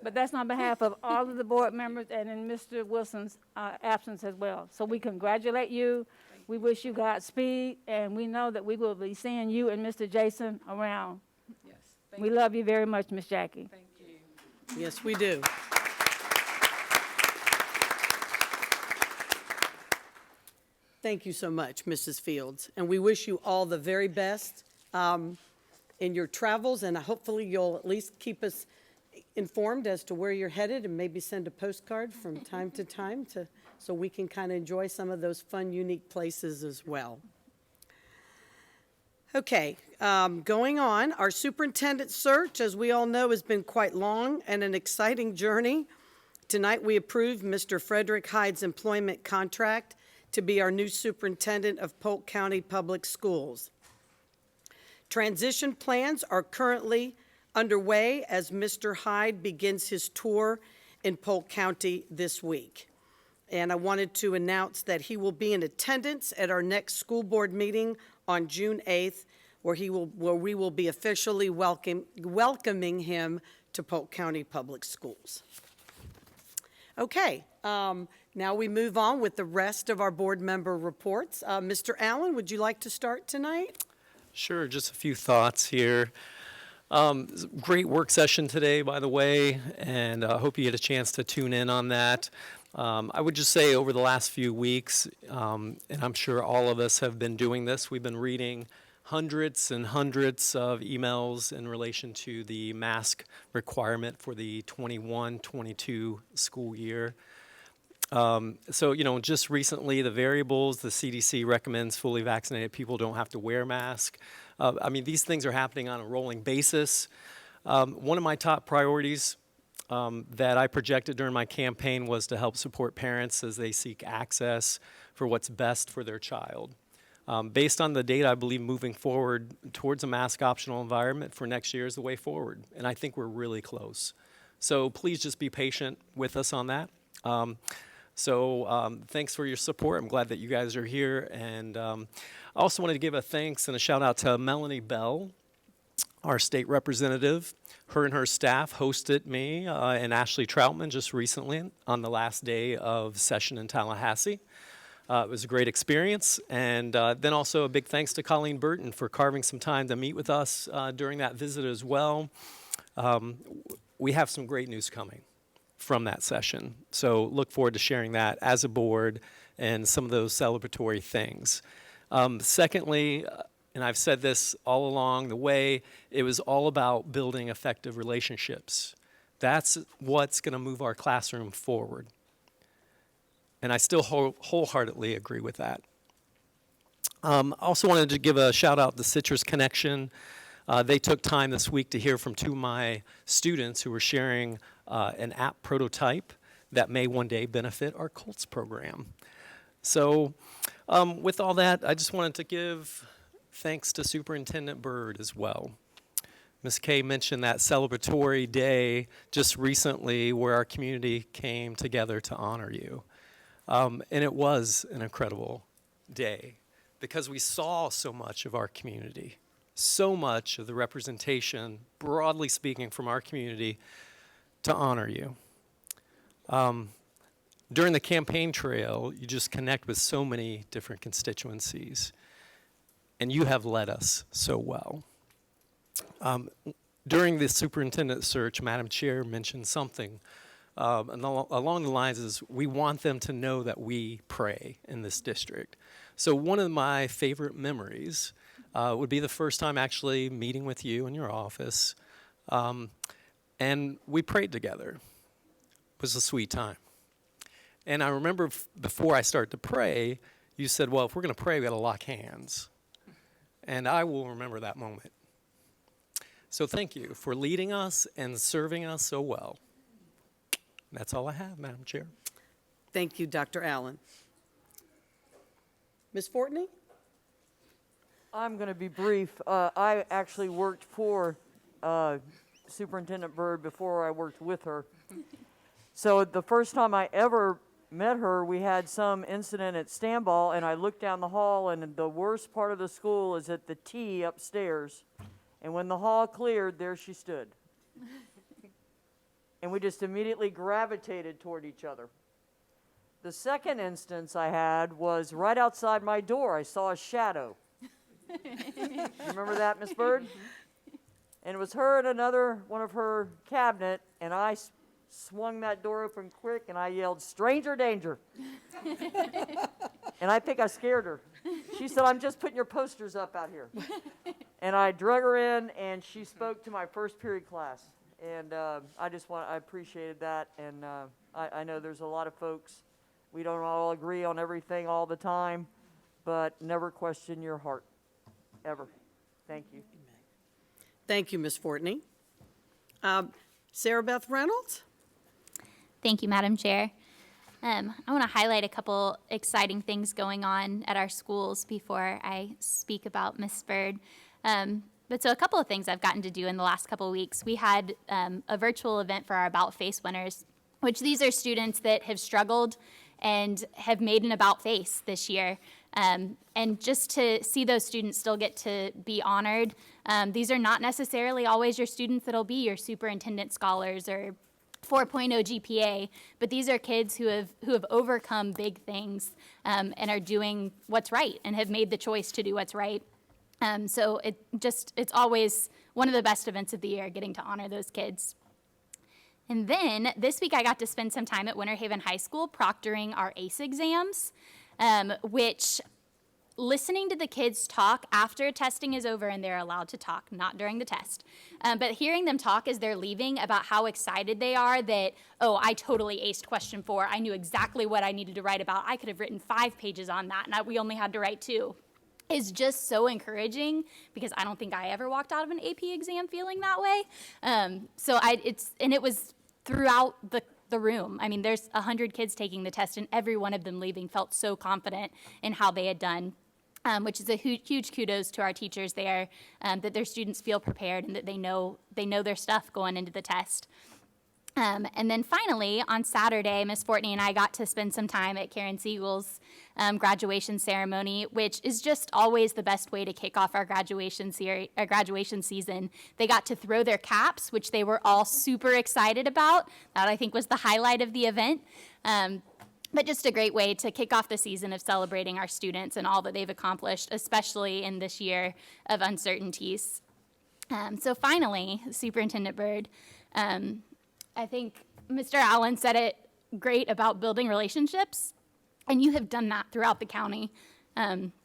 But that's on behalf of all of the board members and in Mr. Wilson's absence as well. So we congratulate you. We wish you Godspeed, and we know that we will be seeing you and Mr. Jason around. Yes. We love you very much, Miss Jackie. Thank you. Yes, we do. Thank you so much, Mrs. Fields. And we wish you all the very best in your travels, and hopefully you'll at least keep us informed as to where you're headed and maybe send a postcard from time to time so we can kind of enjoy some of those fun, unique places as well. Okay, going on, our superintendent search, as we all know, has been quite long and an exciting journey. Tonight we approved Mr. Frederick Hyde's employment contract to be our new superintendent of Polk County Public Schools. Transition plans are currently underway as Mr. Hyde begins his tour in Polk County this week. And I wanted to announce that he will be in attendance at our next school board meeting on June 8th, where we will be officially welcoming him to Polk County Public Schools. Okay, now we move on with the rest of our board member reports. Mr. Allen, would you like to start tonight? Sure, just a few thoughts here. Great work session today, by the way, and I hope you get a chance to tune in on that. I would just say over the last few weeks, and I'm sure all of us have been doing this, we've been reading hundreds and hundreds of emails in relation to the mask requirement for the 21-22 school year. So, just recently, the variables, the CDC recommends fully vaccinated people don't have to wear masks. These things are happening on a rolling basis. One of my top priorities that I projected during my campaign was to help support parents as they seek access for what's best for their child. Based on the data, I believe moving forward towards a mask optional environment for next year is the way forward, and I think we're really close. So please just be patient with us on that. Thanks for your support. I'm glad that you guys are here. And I also wanted to give a thanks and a shout out to Melanie Bell, our state representative. Her and her staff hosted me and Ashley Troutman just recently on the last day of session in Tallahassee. It was a great experience. And then also a big thanks to Colleen Burton for carving some time to meet with us during that visit as well. We have some great news coming from that session. So look forward to sharing that as a board and some of those celebratory things. Secondly, and I've said this all along the way, it was all about building effective relationships. That's what's going to move our classroom forward. And I still wholeheartedly agree with that. Also wanted to give a shout out to Citrus Connection. They took time this week to hear from two of my students who were sharing an app prototype that may one day benefit our Colts program. So with all that, I just wanted to give thanks to Superintendent Byrd as well. Ms. Kay mentioned that celebratory day just recently where our community came together to honor you. And it was an incredible day because we saw so much of our community, so much of the representation, broadly speaking, from our community to honor you. During the campaign trail, you just connect with so many different constituencies, and you have led us so well. During the superintendent search, Madam Chair mentioned something along the lines is we want them to know that we pray in this district. So one of my favorite memories would be the first time actually meeting with you in your office, and we prayed together. It was a sweet time. And I remember before I started to pray, you said, well, if we're going to pray, we got to lock hands. And I will remember that moment. So thank you for leading us and serving us so well. That's all I have, Madam Chair. Thank you, Dr. Allen. Ms. Fortney? I'm going to be brief. I actually worked for Superintendent Byrd before I worked with her. So the first time I ever met her, we had some incident at Stanball, and I looked down the hall, and the worst part of the school is at the T upstairs. And when the hall cleared, there she stood. And we just immediately gravitated toward each other. The second instance I had was right outside my door. I saw a shadow. You remember that, Miss Byrd? And it was her and another one of her cabinet, and I swung that door open quick, and I yelled, "Stranger danger." And I think I scared her. She said, "I'm just putting your posters up out here." And I drug her in, and she spoke to my first period class. And I appreciated that. And I know there's a lot of folks, we don't all agree on everything all the time, but never question your heart, ever. Thank you. Thank you, Ms. Fortney. Sarah Beth Reynolds? Thank you, Madam Chair. I want to highlight a couple exciting things going on at our schools before I speak about Ms. Byrd. But so a couple of things I've gotten to do in the last couple of weeks. We had a virtual event for our About Face winners, which these are students that have struggled and have made an About Face this year. And just to see those students still get to be honored. These are not necessarily always your students that'll be your superintendent scholars or 4.0 GPA, but these are kids who have overcome big things and are doing what's right and have made the choice to do what's right. So it's always one of the best events of the year, getting to honor those kids. And then this week I got to spend some time at Winter Haven High School proctoring our ACE exams, which listening to the kids talk after testing is over and they're allowed to talk, not during the test, but hearing them talk as they're leaving about how excited they are that, oh, I totally aced question 4. I knew exactly what I needed to write about. I could have written 5 pages on that, and we only had to write 2. Is just so encouraging because I don't think I ever walked out of an AP exam feeling that way. It was throughout the room. I mean, there's 100 kids taking the test, and every one of them leaving felt so confident in how they had done, which is a huge kudos to our teachers there, that their students feel prepared and that they know their stuff going into the test. And then finally, on Saturday, Ms. Fortney and I got to spend some time at Karen Siegel's graduation ceremony, which is just always the best way to kick off our graduation season. They got to throw their caps, which they were all super excited about. That, I think, was the highlight of the event. But just a great way to kick off the season of celebrating our students and all that they've accomplished, especially in this year of uncertainties. So finally, Superintendent Byrd, I think Mr. Allen said it great about building relationships, and you have done that throughout the county.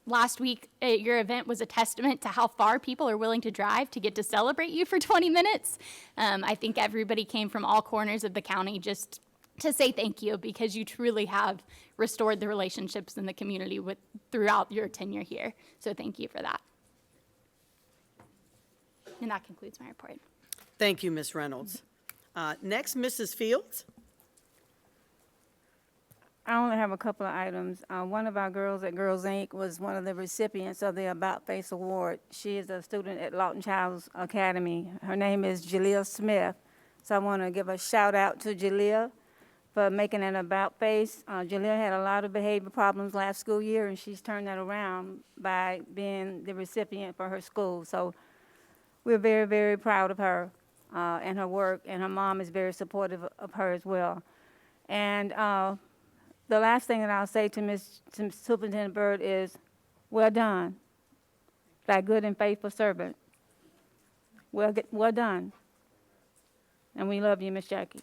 Last week, your event was a testament to how far people are willing to drive to get to celebrate you for 20 minutes. I think everybody came from all corners of the county just to say thank you, because you truly have restored the relationships in the community throughout your tenure here. So thank you for that. And that concludes my report. Thank you, Ms. Reynolds. Next, Mrs. Fields. I only have a couple of items. One of our girls at Girls Inc. was one of the recipients of the About Face Award. She is a student at Lawton Childs Academy. Her name is Jalea Smith. So I want to give a shout out to Jalea for making an About Face. Jalea had a lot of behavior problems last school year, and she's turned that around by being the recipient for her school. So we're very, very proud of her and her work, and her mom is very supportive of her as well. And the last thing that I'll say to Superintendent Byrd is, well done, thy good and faithful servant. Well done. And we love you, Miss Jackie.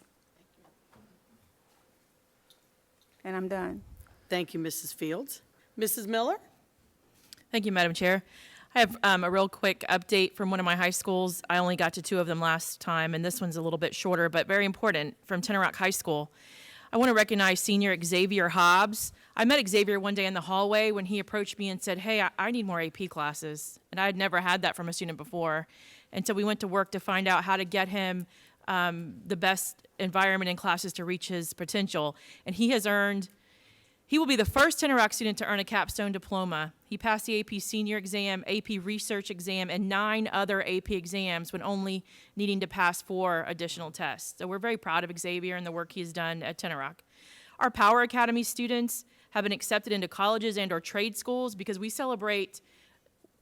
And I'm done. Thank you, Mrs. Fields. Mrs. Miller? Thank you, Madam Chair. I have a real quick update from one of my high schools. I only got to 2 of them last time, and this one's a little bit shorter, but very important, from Tenor Rock High School. I want to recognize senior Xavier Hobbs. I met Xavier one day in the hallway when he approached me and said, hey, I need more AP classes. And I had never had that from a student before. And so we went to work to find out how to get him the best environment in classes to reach his potential. And he will be the first Tenor Rock student to earn a capstone diploma. He passed the AP senior exam, AP research exam, and 9 other AP exams when only needing to pass 4 additional tests. So we're very proud of Xavier and the work he's done at Tenor Rock. Our Power Academy students have been accepted into colleges and or trade schools because we celebrate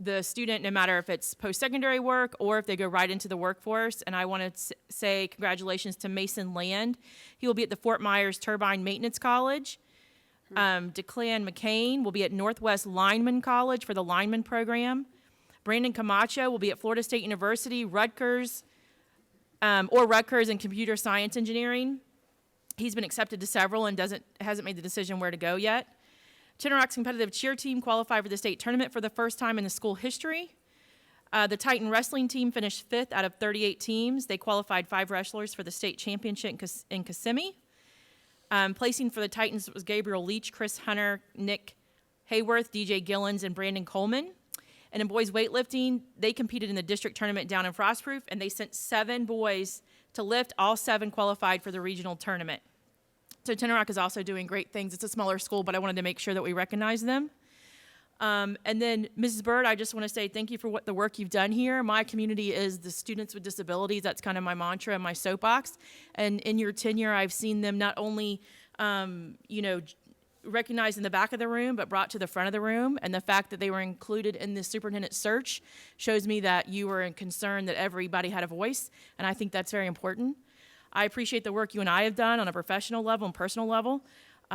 the student no matter if it's post-secondary work or if they go right into the workforce. And I want to say congratulations to Mason Land. He will be at the Fort Myers Turbine Maintenance College. Declan McCain will be at Northwest Lineman College for the lineman program. Brandon Camacho will be at Florida State University, Rutgers in computer science engineering. He's been accepted to several and hasn't made the decision where to go yet. Tenor Rock's competitive cheer team qualified for the state tournament for the first time in the school history. The Titan wrestling team finished 5th out of 38 teams. They qualified 5 wrestlers for the state championship in Kissimmee. Placing for the Titans was Gabriel Leach, Chris Hunter, Nick Hayworth, DJ Gillens, and Brandon Coleman. And in boys weightlifting, they competed in the district tournament down in Frostproof, and they sent 7 boys to lift. All 7 qualified for the regional tournament. So Tenor Rock is also doing great things. It's a smaller school, but I wanted to make sure that we recognize them. And then, Mrs. Byrd, I just want to say thank you for the work you've done here. My community is the students with disabilities. That's kind of my mantra and my soapbox. And in your tenure, I've seen them not only, recognized in the back of the room, but brought to the front of the room. And the fact that they were included in the superintendent search shows me that you were concerned that everybody had a voice. And I think that's very important. I appreciate the work you and I have done on a professional level and personal level.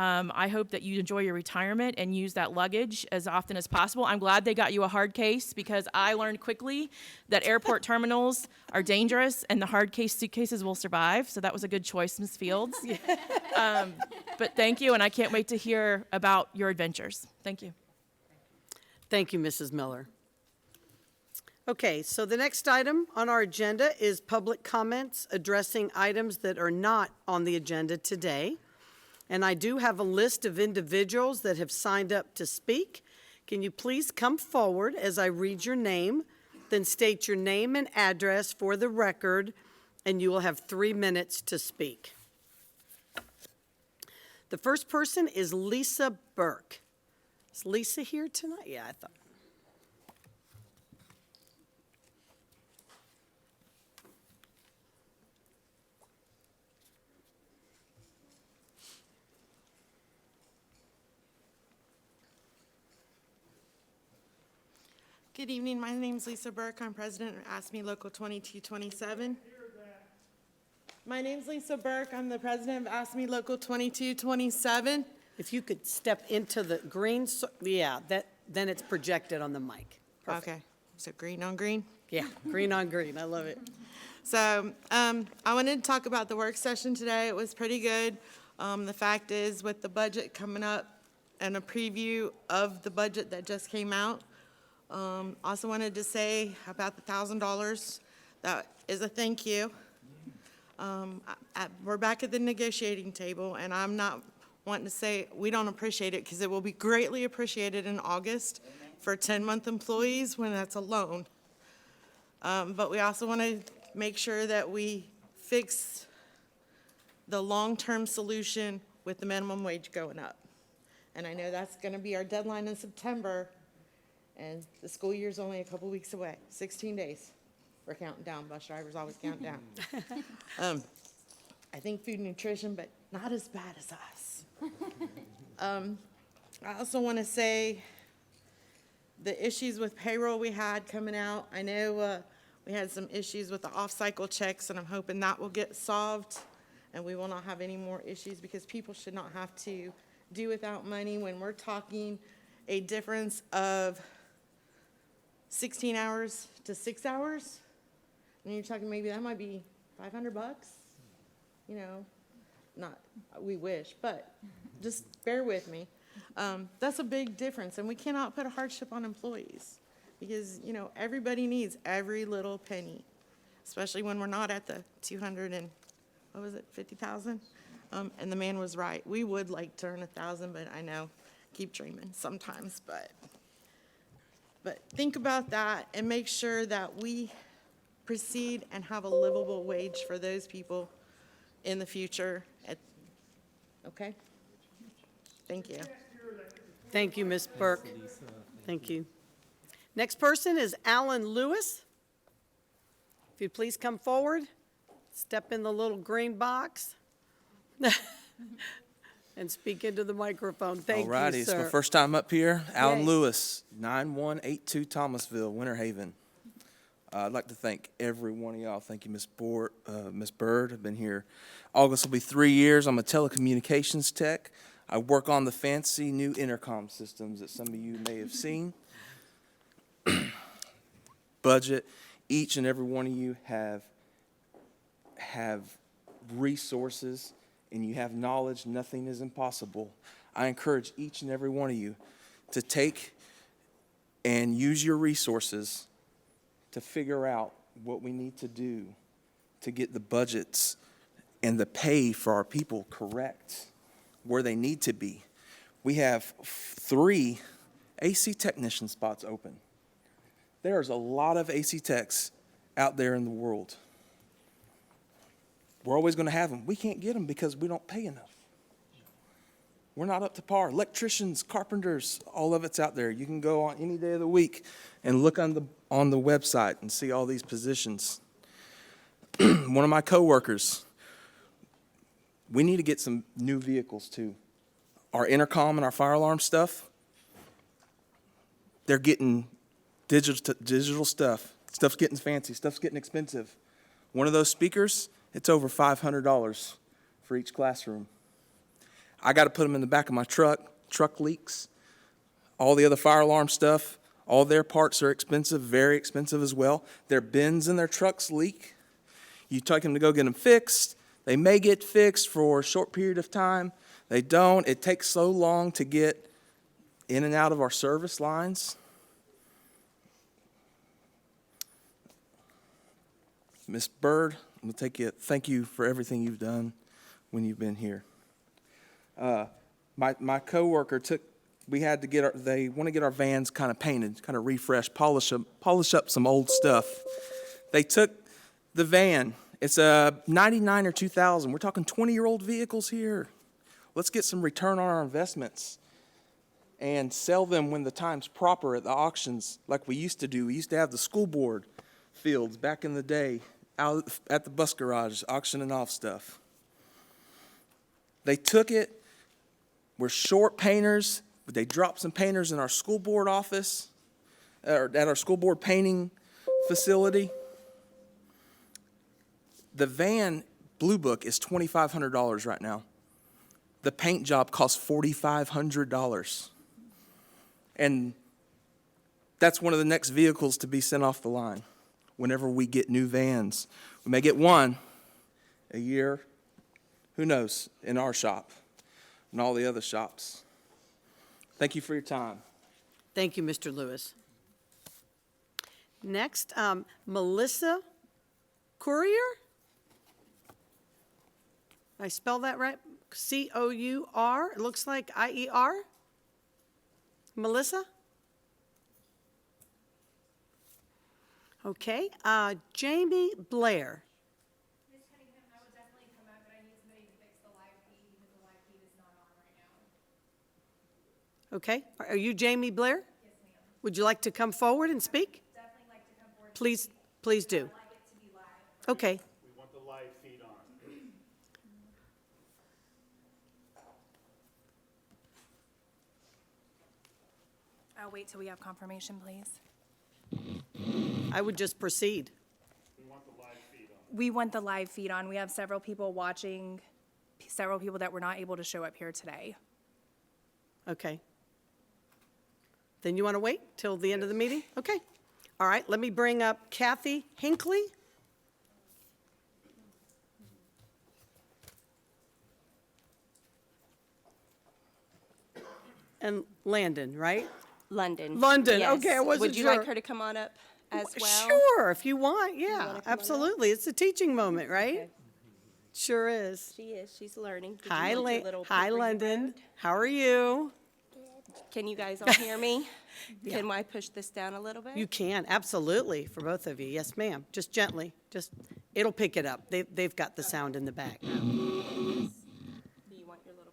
I hope that you enjoy your retirement and use that luggage as often as possible. I'm glad they got you a hard case because I learned quickly that airport terminals are dangerous and the hard case suitcases will survive. So that was a good choice, Ms. Fields. But thank you, and I can't wait to hear about your adventures. Thank you. Thank you, Mrs. Miller. Okay, so the next item on our agenda is public comments addressing items that are not on the agenda today. And I do have a list of individuals that have signed up to speak. Can you please come forward as I read your name, then state your name and address for the record, and you will have 3 minutes to speak. The first person is Lisa Burke. Is Lisa here tonight? Yeah, I thought. Good evening. My name is Lisa Burke. I'm president of ASME Local 2227. My name's Lisa Burke. I'm the president of ASME Local 2227. If you could step into the green, then it's projected on the mic. Perfect. Okay. So green on green? Yeah, green on green. I love it. So I wanted to talk about the work session today. It was pretty good. The fact is, with the budget coming up and a preview of the budget that just came out, also wanted to say about the $1,000. That is a thank you. We're back at the negotiating table, and I'm not wanting to say we don't appreciate it because it will be greatly appreciated in August for 10-month employees when that's a loan. But we also want to make sure that we fix the long-term solution with the minimum wage going up. And I know that's going to be our deadline in September, and the school year's only a couple weeks away, 16 days. We're counting down, bus drivers always count down. I think food and nutrition, but not as bad as us. I also want to say the issues with payroll we had coming out. I know we had some issues with the off-cycle checks, and I'm hoping that will get solved, and we will not have any more issues, because people should not have to do without money when we're talking a difference of 16 hours to 6 hours. And you're talking maybe that might be $500, you know, not, we wish, but just bear with me. That's a big difference, and we cannot put a hardship on employees, because, you know, everybody needs every little penny, especially when we're not at the 200 and, what was it, 50,000? And the man was right. We would like to earn 1,000, but I know, keep dreaming sometimes, but think about that and make sure that we proceed and have a livable wage for those people in the future. Okay? Thank you. Thank you, Ms. Burke. Thank you. Next person is Alan Lewis. If you'd please come forward, step in the little green box, and speak into the microphone. Thank you, Alrighty, it's my sir. first time up here. Alan Yay. Lewis, 9182 Thomasville, Winter Haven. I'd like to thank every one of y'all. Thank you, Miss Bird. I've been here. August will be 3 years. I'm a telecommunications tech. I work on the fancy new intercom systems that some of you may have seen. Budget. Each and every one of you have resources, and you have knowledge. Nothing is impossible. I encourage each and every one of you to take and use your resources to figure out what we need to do to get the budgets and the pay for our people correct where they need to be. We have 3 AC technician spots open. There's a lot of AC techs out there in the world. We're always going to have them. We can't get them because we don't pay enough. We're not up to par. Electricians, carpenters, all of it's out there. You can go on any day of the week and look on the website and see all these positions. One of my coworkers, we need to get some new vehicles too. Our intercom and our fire alarm stuff, they're getting digital stuff. Stuff's getting fancy. Stuff's getting expensive. One of those speakers, it's over $500 for each classroom. I got to put them in the back of my truck. Truck leaks. All the other fire alarm stuff, all their parts are expensive, very expensive as well. Their bins in their trucks leak. You take them to go get them fixed. They may get fixed for a short period of time. They don't. It takes so long to get in and out of our service lines. Miss Bird, I'm gonna thank you for everything you've done when you've been here. My coworker they want to get our vans kind of painted, kind of refreshed, polish up some old stuff. They took the van. It's a 99 or 2000. We're talking 20-year-old vehicles here. Let's get some return on our investments and sell them when the time's proper at the auctions like we used to do. We used to have the school board fields back in the day out at the bus garage auctioning off stuff. They took it. We're short painters. They dropped some painters in our school board office, or at our school board painting facility. The van Blue Book is $2,500 right now. The paint job costs $4,500. And that's one of the next vehicles to be sent off the line whenever we get new vans. We may get one a year, who knows, in our shop and all the other shops. Thank you for your time. Thank you, Mr. Lewis. Next, Melissa Courier? Did I spell that right? C-O-U-R? It looks like I-E-R? Melissa? Okay, Jamie Blair. Ms. Cunningham, I would definitely come up, but I need somebody to fix the live feed because the live feed is not Okay. Are you Jamie Blair? Yes, ma'am. Would you like to come forward and speak? Definitely like to come forward. Please do. I'd like it to be live. Okay. We want the live feed on. I'll wait till we have confirmation, please. I would just proceed. We want the live feed on. We want the live feed on. We have several people watching, several people that were not able to show up here today. Okay. Then you want to wait till the end of the meeting? Okay. All right, let me bring up Kathy Hinckley. And Landon, right? London. London, Yes. okay, I wasn't Would you sure. like her to come on up as well? Sure, if you want, wanna yeah, come on up? absolutely. It's a teaching moment, right? Okay. Sure is. She is. She's learning. Did you Hi, want your little Hi, paper you London. wrote? How are you? Can you guys all hear me? Can I push this down a little bit? You can, absolutely, for both of you. Yes, ma'am. Just gently. It'll pick it up. They've got the sound in the back. Do you want your little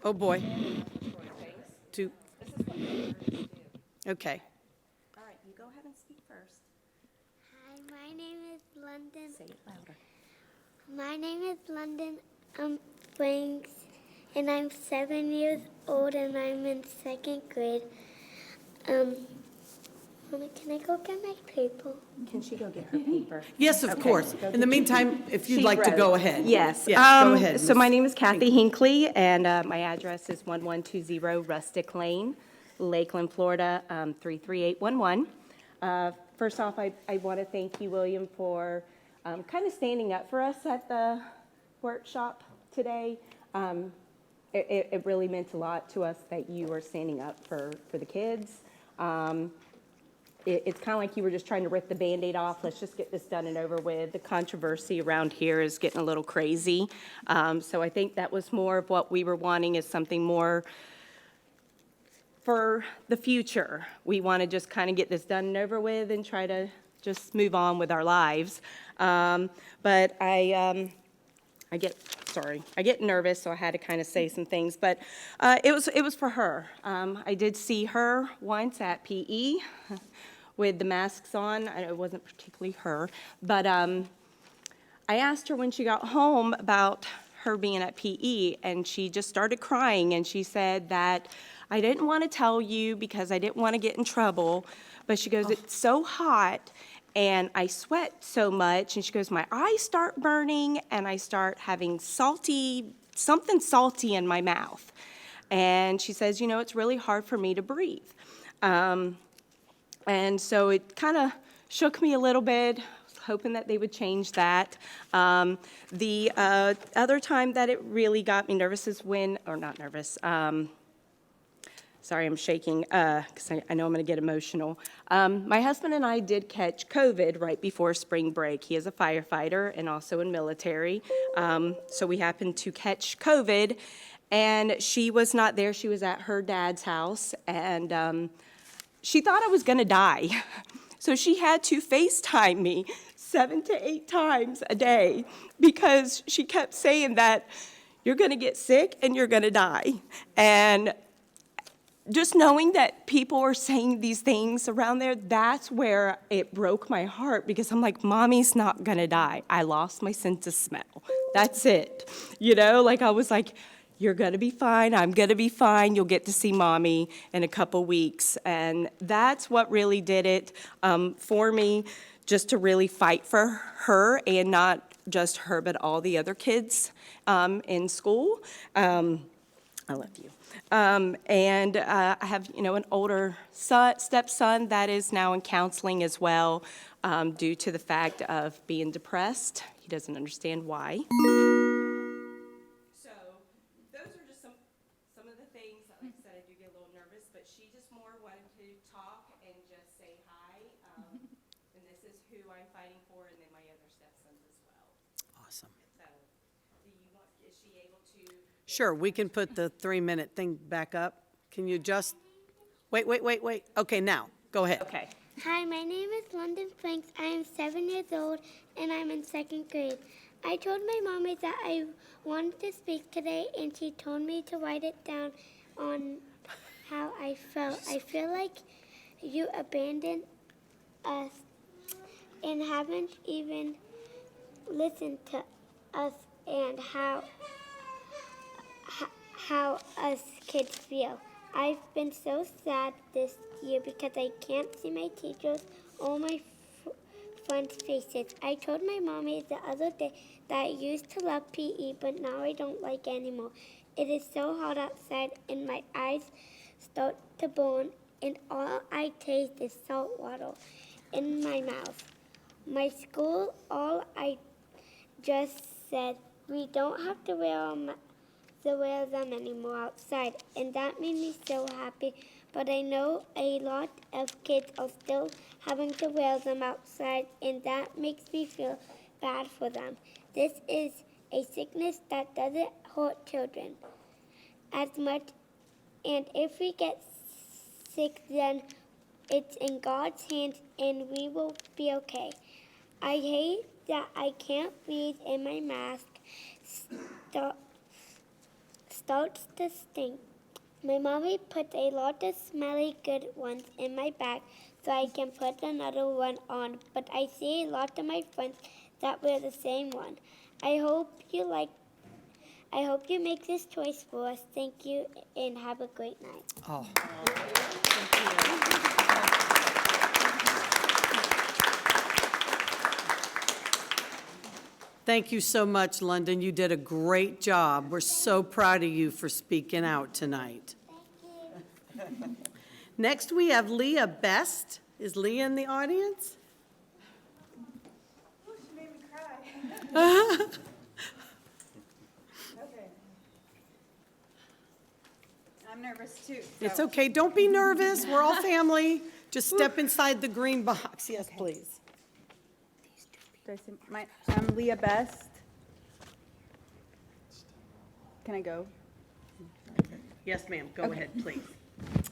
Oh, boy. This is what letters do. Okay. All right, you go ahead and speak first. Hi, my name is London. Say it louder. My name is London Franks, and I'm 7 years old, and I'm in 2nd grade. Mama, can I go get my paper? Can she go get her paper? Yes, of Okay. course. In the meantime, if you'd She like to wrote. go ahead. Yes. Yes, go ahead. So Miss my name is Kathy Hinckley, and my address is 1120 Rustic Lane, Lakeland, Florida, 33811. First off, I want to thank you, William, for kind of standing up for us at the workshop today. It really meant a lot to us that you were standing up for the kids. It's kind of like you were just trying to rip the Band-Aid off. Let's just get this done and over with. The controversy around here is getting a little crazy. So I think that was more of what we were wanting, is something more for the future. We want to just kind of get this done and over with and try to just move on with our lives. But I get nervous, so I had to kind of say some things. But it was for her. I did see her once at PE with the masks on. It wasn't particularly her, but I asked her when she got home about her being at PE, and she just started crying, and she said that, I didn't want to tell you because I didn't want to get in trouble, but she goes, it's so hot, and I sweat so much, and she goes, my eyes start burning, and I start having something salty in my mouth. And she says, it's really hard for me to breathe. And so it kind of shook me a little bit, hoping that they would change that. The other time that it really got me nervous is when, or not nervous, sorry, I'm shaking because I know I'm going to get emotional. My husband and I did catch COVID right before spring break. He is a firefighter and also in military. So we happened to catch COVID, and she was not there. She was at her dad's house, and she thought I was going to die. So she had to FaceTime me 7 to 8 times a day because she kept saying that you're going to get sick and you're going to die. And just knowing that people were saying these things around there, that's where it broke my heart, because I'm like, Mommy's not going to die. I lost my sense of smell. That's it. I was like, you're going to be fine. I'm going to be fine. You'll get to see Mommy in a couple weeks. And that's what really did it for me, just to really fight for her, and not just her, but all the other kids in school. I love you. And I have, an older stepson that is now in counseling as well, due to the fact of being depressed. He doesn't understand why. So those are just some of the things. Like I said, I do get a little nervous, but she just more wanted to talk and just say hi. And this is who I'm fighting for, and then my other stepsons as well. Awesome. So, is she able to? Sure, we can put the 3-minute thing back up. Can you just, wait. Okay, now, go ahead. Okay. Hi, my name is London Franks. I am 7 years old, and I'm in 2nd grade. I told my mommy that I wanted to speak today, and she told me to write it down on how I felt. I feel like you abandoned us and haven't even listened to us and how us kids feel. I've been so sad this year because I can't see my teachers or my friends' faces. I told my mommy the other day that I used to love PE, but now I don't like it anymore. It is so hot outside and my eyes start to burn and all I taste is salt water in my mouth. My school, all I just said, we don't have to wear them anymore outside, and that made me so happy. But I know a lot of kids are still having to wear them outside, and that makes me feel bad for them. This is a sickness that doesn't hurt children as much, and if we get sick, then it's in God's hands, and we will be okay. I hate that I can't breathe and my mask starts to stink. My mommy put a lot of smelly good ones in my bag so I can put another one on, but I see a lot of my friends that wear the same one. I hope you make this choice for us. Thank you and have a great night. Oh. Thank you so much, London. You did a great job. We're so proud of you for speaking out tonight. Thank you. Next, we have Leah Best. Is Leah in the audience? Oh, she made me cry. Okay. I'm nervous too. It's okay. Don't be nervous. We're all family. Just step inside the green box. Yes, please. I'm Leah Best. Can I go? Yes, ma'am. Go ahead, please.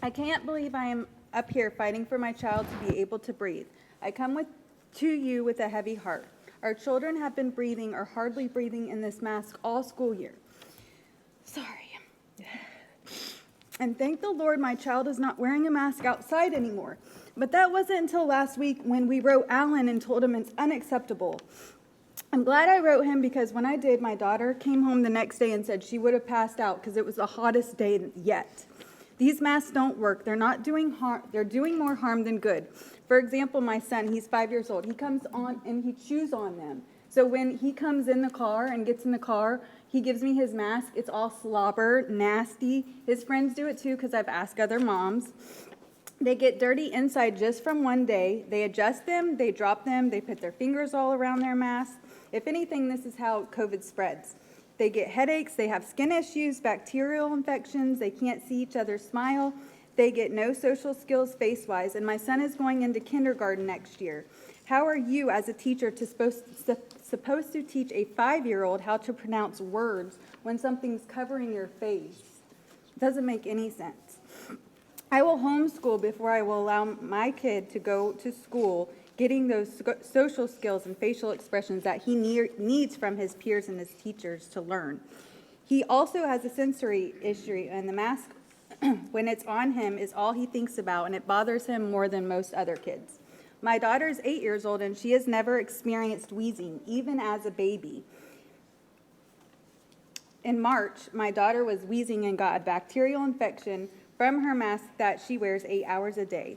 I can't believe I am up here fighting for my child to be able to breathe. I come to you with a heavy heart. Our children have been breathing or hardly breathing in this mask all school year. Sorry. And thank the Lord my child is not wearing a mask outside anymore. But that wasn't until last week when we wrote Alan and told him it's unacceptable. I'm glad I wrote him because when I did, my daughter came home the next day and said she would have passed out because it was the hottest day yet. These masks don't work. They're not doing harm. They're doing more harm than good. For example, my son, he's 5 years old. He comes on and he chews on them. So when he comes in the car and gets in the car, he gives me his mask. It's all slobber, nasty. His friends do it too because I've asked other moms. They get dirty inside just from one day. They adjust them, they drop them, they put their fingers all around their mask. If anything, this is how COVID spreads. They get headaches, they have skin issues, bacterial infections, they can't see each other smile. They get no social skills face-wise, and my son is going into kindergarten next year. How are you as a teacher supposed to teach a 5-year-old how to pronounce words when something's covering your face? It doesn't make any sense. I will homeschool before I will allow my kid to go to school getting those social skills and facial expressions that he needs from his peers and his teachers to learn. He also has a sensory issue, and the mask, when it's on him, is all he thinks about, and it bothers him more than most other kids. My daughter is 8 years old, and she has never experienced wheezing, even as a baby. In March, my daughter was wheezing and got a bacterial infection from her mask that she wears 8 hours a day.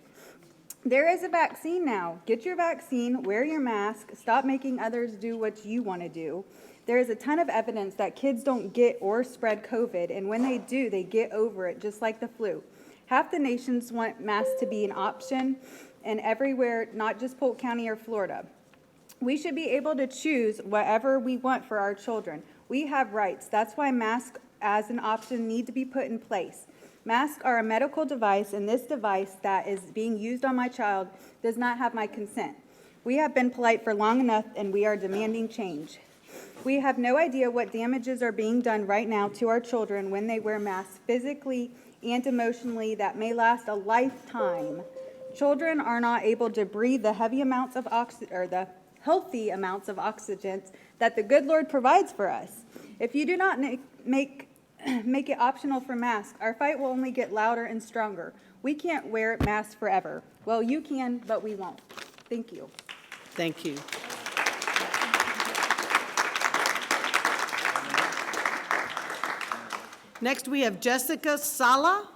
There is a vaccine now. Get your vaccine, wear your mask, stop making others do what you want to do. There is a ton of evidence that kids don't get or spread COVID, and when they do, they get over it, just like the flu. Half the nations want masks to be an option, and everywhere, not just Polk County or Florida. We should be able to choose whatever we want for our children. We have rights. That's why masks as an option need to be put in place. Masks are a medical device, and this device that is being used on my child does not have my consent. We have been polite for long enough, and we are demanding change. We have no idea what damages are being done right now to our children when they wear masks physically and emotionally that may last a lifetime. Children are not able to breathe the heavy amounts of the healthy amounts of oxygen that the good Lord provides for us. If you do not make make it optional for masks, our fight will only get louder and stronger. We can't wear masks forever. Well, you can, but we won't. Thank you. Thank you. Next, we have Jessica Sala.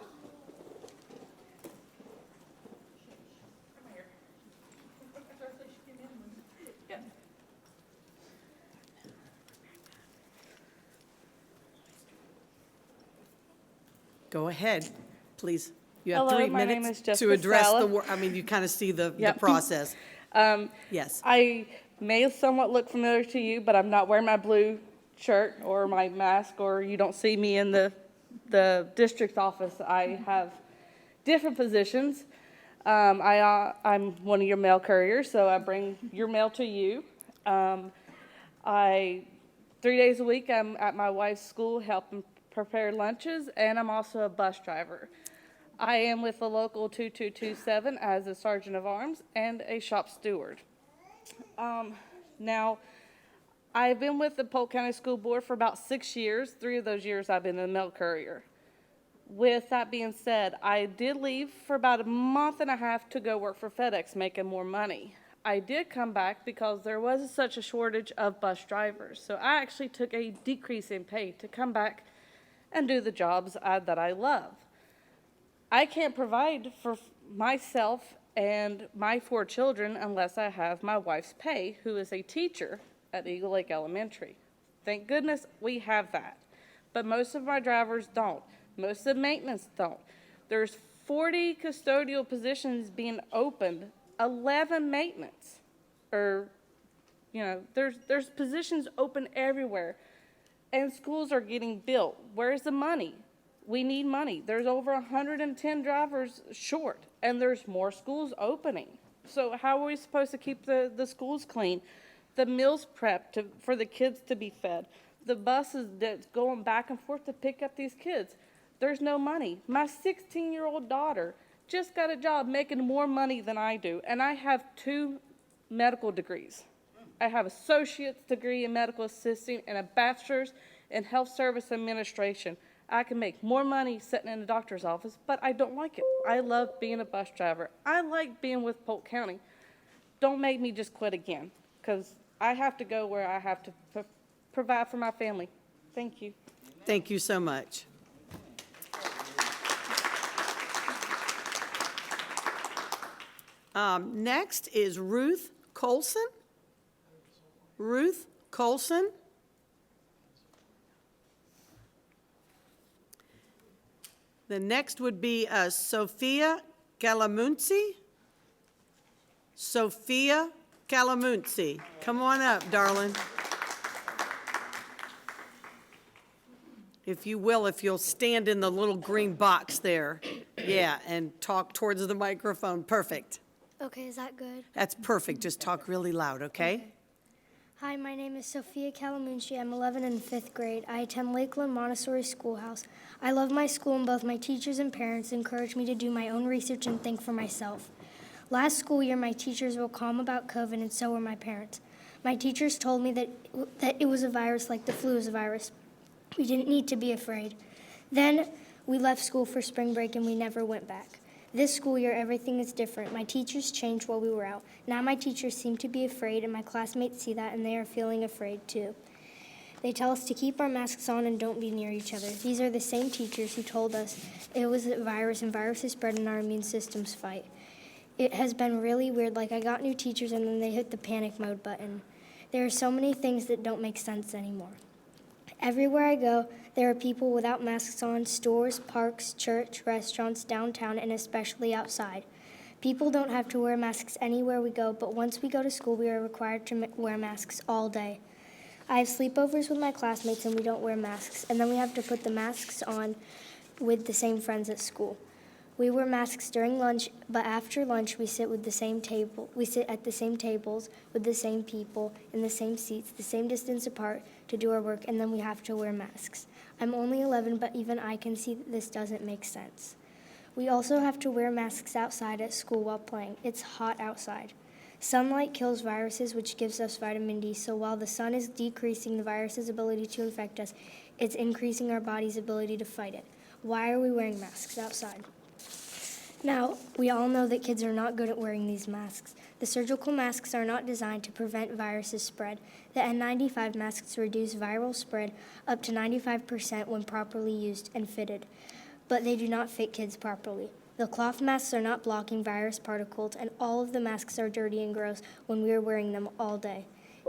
Go ahead, please. You have Hello, 3 my name minutes is Jessica to address Sala. I mean, you kind of see the Yep. process. Yes. I may somewhat look familiar to you, but I'm not wearing my blue shirt or my mask, or you don't see me in the district office. I have different positions. I'm one of your mail couriers, so I bring your mail to you. 3 days a week, I'm at my wife's school helping prepare lunches, and I'm also a bus driver. I am with the local 2227 as a sergeant of arms and a shop steward. Now, I've been with the Polk County School Board for about 6 years. 3 of those years I've been a mail courier. With that being said, I did leave for about a month and a half to go work for FedEx, making more money. I did come back because there was such a shortage of bus drivers. So I actually took a decrease in pay to come back and do the jobs that I love. I can't provide for myself and my 4 children unless I have my wife's pay, who is a teacher at Eagle Lake Elementary. Thank goodness we have that. But most of my drivers don't. Most of the maintenance don't. There's 40 custodial positions being opened, 11 maintenance. There's positions open everywhere. And schools are getting built. Where's the money? We need money. There's over 110 drivers short, and there's more schools opening. So how are we supposed to keep the schools clean? The meals prepped for the kids to be fed. The buses that's going back and forth to pick up these kids. There's no money. My 16-year-old daughter just got a job making more money than I do, and I have 2 medical degrees. I have an associate's degree in medical assisting and a bachelor's in health service administration. I can make more money sitting in a doctor's office, but I don't like it. I love being a bus driver. I like being with Polk County. Don't make me just quit again, because I have to go where I have to provide for my family. Thank you. Thank you so much. Next is Ruth Colson. Ruth Colson. The next would be Sophia Calamunzi. Sophia Calamunzi. Come on up, darling. If you will, if you'll stand in the little green box there. Yeah, and talk towards the microphone. Perfect. Okay, is that good? That's perfect. Just talk really loud, okay? Hi, my name is Sophia Calamunci. I'm 11 in 5th grade. I attend Lakeland Montessori Schoolhouse. I love my school, and both my teachers and parents encourage me to do my own research and think for myself. Last school year, my teachers were calm about COVID, and so were my parents. My teachers told me that it was a virus like the flu is a virus. We didn't need to be afraid. Then we left school for spring break, and we never went back. This school year, everything is different. My teachers changed while we were out. Now my teachers seem to be afraid, and my classmates see that, and they are feeling afraid too. They tell us to keep our masks on and don't be near each other. These are the same teachers who told us it was a virus, and viruses spread in our immune systems fight. It has been really weird. Like, I got new teachers, and then they hit the panic mode button. There are so many things that don't make sense anymore. Everywhere I go, there are people without masks on, stores, parks, church, restaurants, downtown, and especially outside. People don't have to wear masks anywhere we go, but once we go to school, we are required to wear masks all day. I have sleepovers with my classmates, and we don't wear masks, and then we have to put the masks on with the same friends at school. We wear masks during lunch, but after lunch, we sit at the same tables with the same people in the same seats, the same distance apart to do our work, and then we have to wear masks. I'm only 11, but even I can see that this doesn't make sense. We also have to wear masks outside at school while playing. It's hot outside. Sunlight kills viruses, which gives us vitamin D, so while the sun is decreasing the virus's ability to infect us, It's increasing our body's ability to fight it. Why are we wearing masks outside? Now, we all know that kids are not good at wearing these masks. The surgical masks are not designed to prevent viruses spread. The N95 masks reduce viral spread up to 95% when properly used and fitted, but they do not fit kids properly. The cloth masks are not blocking virus particles, and all of the masks are dirty and gross when we are wearing them all day.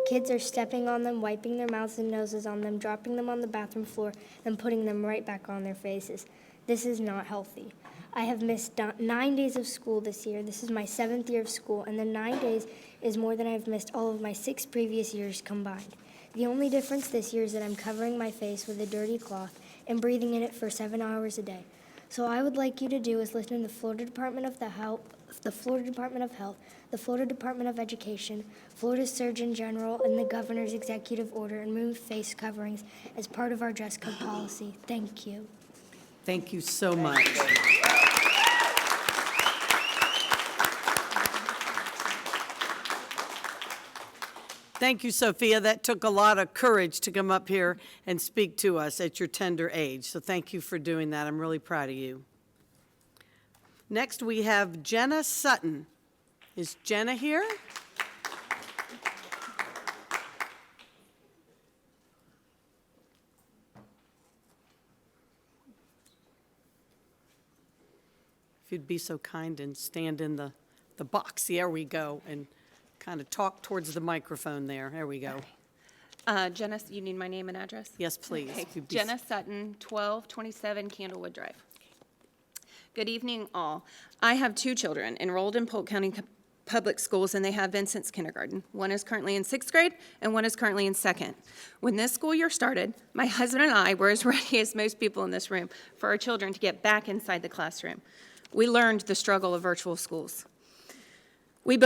Kids are stepping on them, wiping their mouths and noses on them, dropping them on the bathroom floor, and putting them right back on their faces. This is not healthy. I have missed 9 days of school this year. This is my 7th year of school, and the 9 days is more than I've missed all of my 6 previous years combined. The only difference this year is that I'm covering my face with a dirty cloth and breathing in it for 7 hours a day. So all I would like you to do is listen to the Florida Department of Health, the Florida Department of Education, Florida Surgeon General, and the Governor's executive order and remove face coverings as part of our dress code policy. Thank you. Thank you so much. Thank you, Sophia. That took a lot of courage to come up here and speak to us at your tender age. So thank you for doing that. I'm really proud of you. Next, we have Jenna Sutton. Is Jenna here? If you'd be so kind and stand in the box. There we go. And kind of talk towards the microphone there. There we go. Jenna, you need my name and address? Yes, please. Okay. If you'd be Jenna Sutton, 1227 Candlewood Drive. Good evening, all. I have 2 children enrolled in Polk County Public Schools, and they have been since kindergarten. One is currently in 6th grade, and one is currently in 2nd. When this school year started, my husband and I were as ready as most people in this room for our children to get back inside the classroom. We learned the struggle of virtual schools. My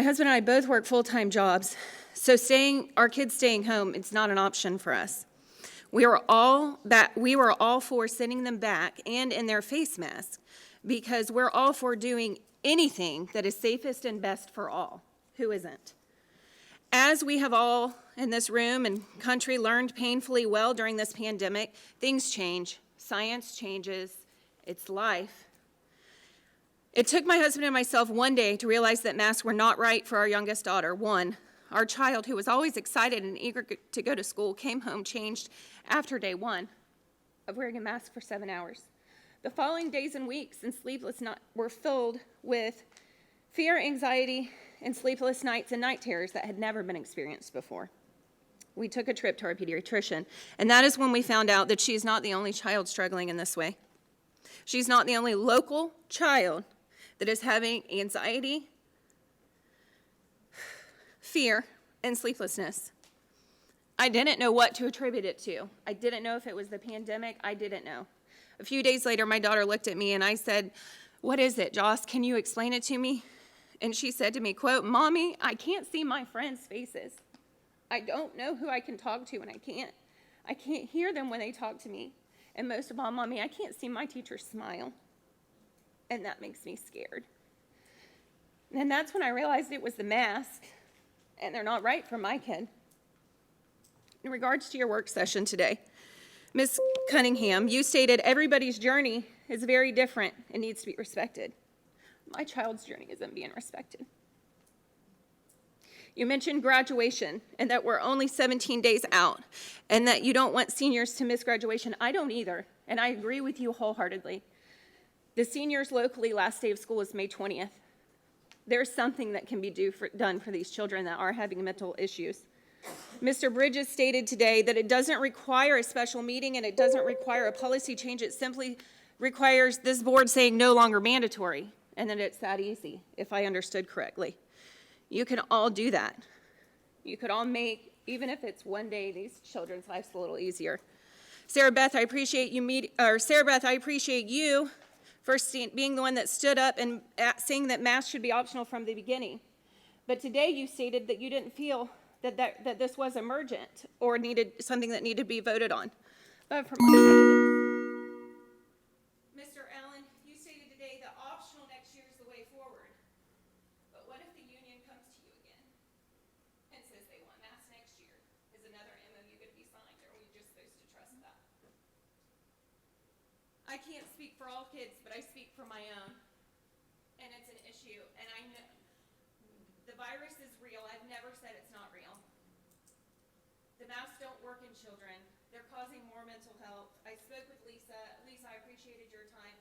husband and I both work full-time jobs, so our kids staying home, it's not an option for us. We were all for sending them back and in their face masks because we're all for doing anything that is safest and best for all. Who isn't? As we have all in this room and country learned painfully well during this pandemic, things change. Science changes. It's life. It took my husband and myself one day to realize that masks were not right for our youngest daughter. Our child, who was always excited and eager to go to school, came home changed after day 1 of wearing a mask for 7 hours. The following days and weeks and sleepless nights were filled with fear, anxiety, and sleepless nights and night terrors that had never been experienced before. We took a trip to our pediatrician, and that is when we found out that she's not the only child struggling in this way. She's not the only local child that is having anxiety, fear, and sleeplessness. I didn't know what to attribute it to. I didn't know if it was the pandemic. I didn't know. A few days later, my daughter looked at me and I said, "What is it, Joss? Can you explain it to me?" And she said to me, quote, "Mommy, I can't see my friends' faces. I don't know who I can talk to, and I can't hear them when they talk to me. And most of all, Mommy, I can't see my teacher smile. And that makes me scared." And that's when I realized it was the mask, and they're not right for my kid. In regards to your work session today, Ms. Cunningham, you stated everybody's journey is very different and needs to be respected. My child's journey isn't being respected. You mentioned graduation and that we're only 17 days out and that you don't want seniors to miss graduation. I don't either, and I agree with you wholeheartedly. The seniors locally last day of school is May 20th. There's something that can be done for these children that are having mental issues. Mr. Bridges stated today that it doesn't require a special meeting and it doesn't require a policy change. It simply requires this board saying no longer mandatory, and that it's that easy, if I understood correctly. You can all do that. You could all make, even if it's one day, these children's lives a little easier. Sarah Beth, I appreciate you for being the one that stood up and saying that masks should be optional from the beginning. But today you stated that you didn't feel that this was emergent or something that needed to be voted on. But from Mr. Allen, you stated today that optional next year is the way forward. But what if the union comes to you again and says they want masks next year? Is another MOU going to be signed, or are we just supposed to trust that? I can't speak for all kids, but I speak for my own. And it's an issue. And I know the virus is real. I've never said it's not real. The masks don't work in children. They're causing more mental health. I spoke with Lisa. Lisa, I appreciated your time.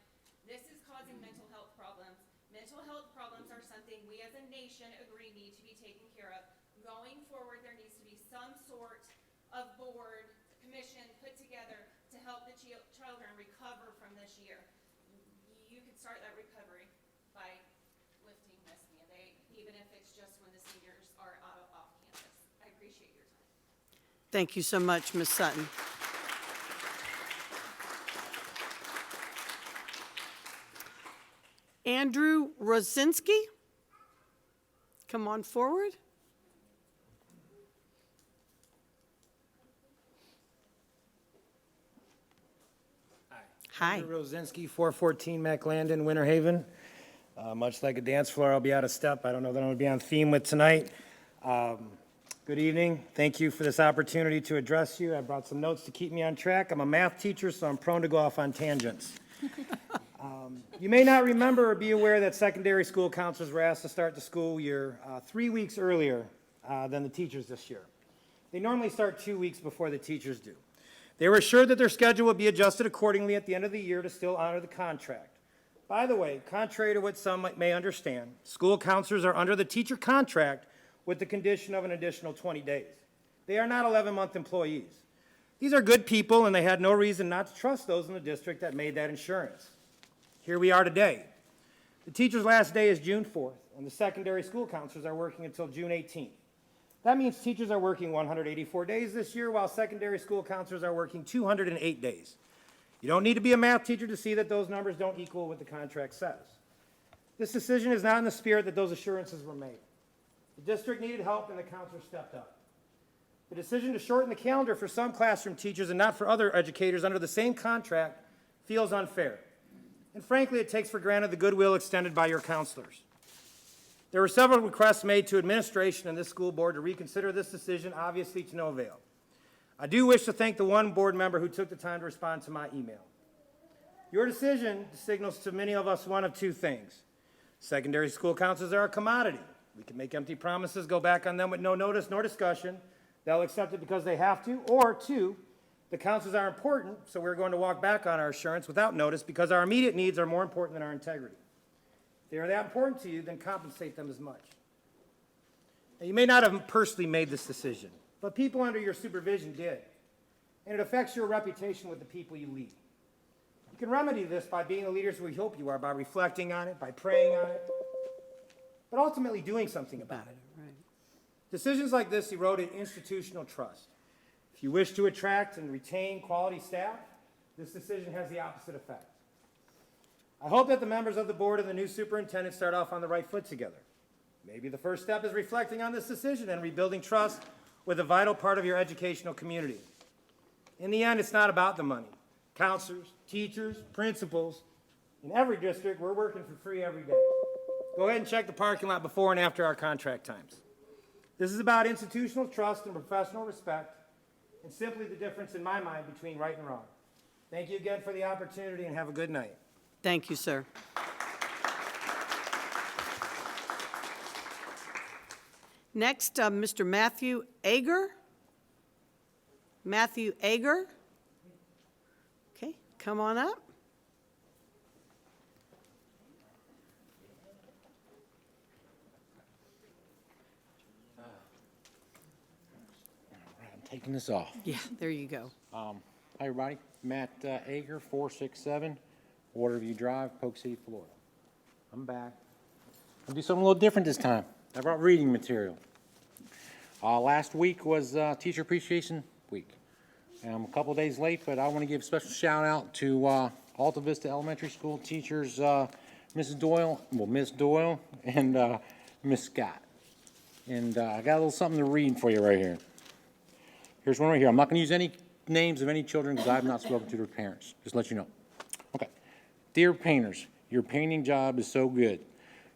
This is causing mental health problems. Mental health problems are something we as a nation agree need to be taken care of. Going forward, there needs to be some sort of board, commission put together to help the children recover from this year. You could start that recovery by lifting this mandate, even if it's just when the seniors are off campus. I appreciate your time. Thank you so much, Ms. Sutton. Andrew Rosinski, come on forward. Hi. Andrew Rosinski, 414 McLandon, Winter Haven. Much like a dance floor, I'll be out of step. I don't know that I'm going to be on theme with tonight. Good evening. Thank you for this opportunity to address you. I brought some notes to keep me on track. I'm a math teacher, so I'm prone to go off on tangents. You may not remember or be aware that secondary school counselors were asked to start the school year 3 weeks earlier than the teachers this year. They normally start 2 weeks before the teachers do. They were assured that their schedule would be adjusted accordingly at the end of the year to still honor the contract. By the way, contrary to what some may understand, school counselors are under the teacher contract with the condition of an additional 20 days. They are not 11-month employees. These are good people, and they had no reason not to trust those in the district that made that insurance. Here we are today. The teacher's last day is June 4th, and the secondary school counselors are working until June 18th. That means teachers are working 184 days this year, while secondary school counselors are working 208 days. You don't need to be a math teacher to see that those numbers don't equal what the contract says. This decision is not in the spirit that those assurances were made. The district needed help, and the counselors stepped up. The decision to shorten the calendar for some classroom teachers and not for other educators under the same contract feels unfair. And frankly, it takes for granted the goodwill extended by your counselors. There were several requests made to administration and this school board to reconsider this decision, obviously to no avail. I do wish to thank the one board member who took the time to respond to my email. Your decision signals to many of us one of two things. Secondary school counselors are a commodity. We can make empty promises, go back on them with no notice nor discussion. They'll accept it because they have to. Or two, the counselors are important, so we're going to walk back on our assurance without notice because our immediate needs are more important than our integrity. If they are that important to you, then compensate them as much. Now, you may not have personally made this decision, but people under your supervision did, and it affects your reputation with the people you lead. You can remedy this by being the leaders we hope you are, by reflecting on it, by praying on it, but ultimately doing something about it. Decisions like this eroded institutional trust. If you wish to attract and retain quality staff, this decision has the opposite effect. I hope that the members of the board and the new superintendent start off on the right foot together. Maybe the first step is reflecting on this decision and rebuilding trust with a vital part of your educational community. In the end, it's not about the money. Counselors, teachers, principals, in every district, we're working for free every day. Go ahead and check the parking lot before and after our contract times. This is about institutional trust and professional respect, and simply the difference in my mind between right and wrong. Thank you again for the opportunity, and have a good night. Thank you, sir. Next, Mr. Matthew Ager. Matthew Ager. Okay, come on up. I'm taking this off. Yeah, there you go. Hi, everybody. Matt Ager, 467 Waterview Drive, Polk City, Florida. I'm back. I'll do something a little different this time. I brought reading material. Last week was Teacher Appreciation Week. And I'm a couple days late, but I want to give a special shout out to Alta Vista Elementary School teachers, Miss Doyle, and Miss Scott. And I got a little something to read for you right here. Here's one right here. I'm not going to use any names of any children because I have not spoken to their parents. Just to let you know. Okay. Dear painters, your painting job is so good.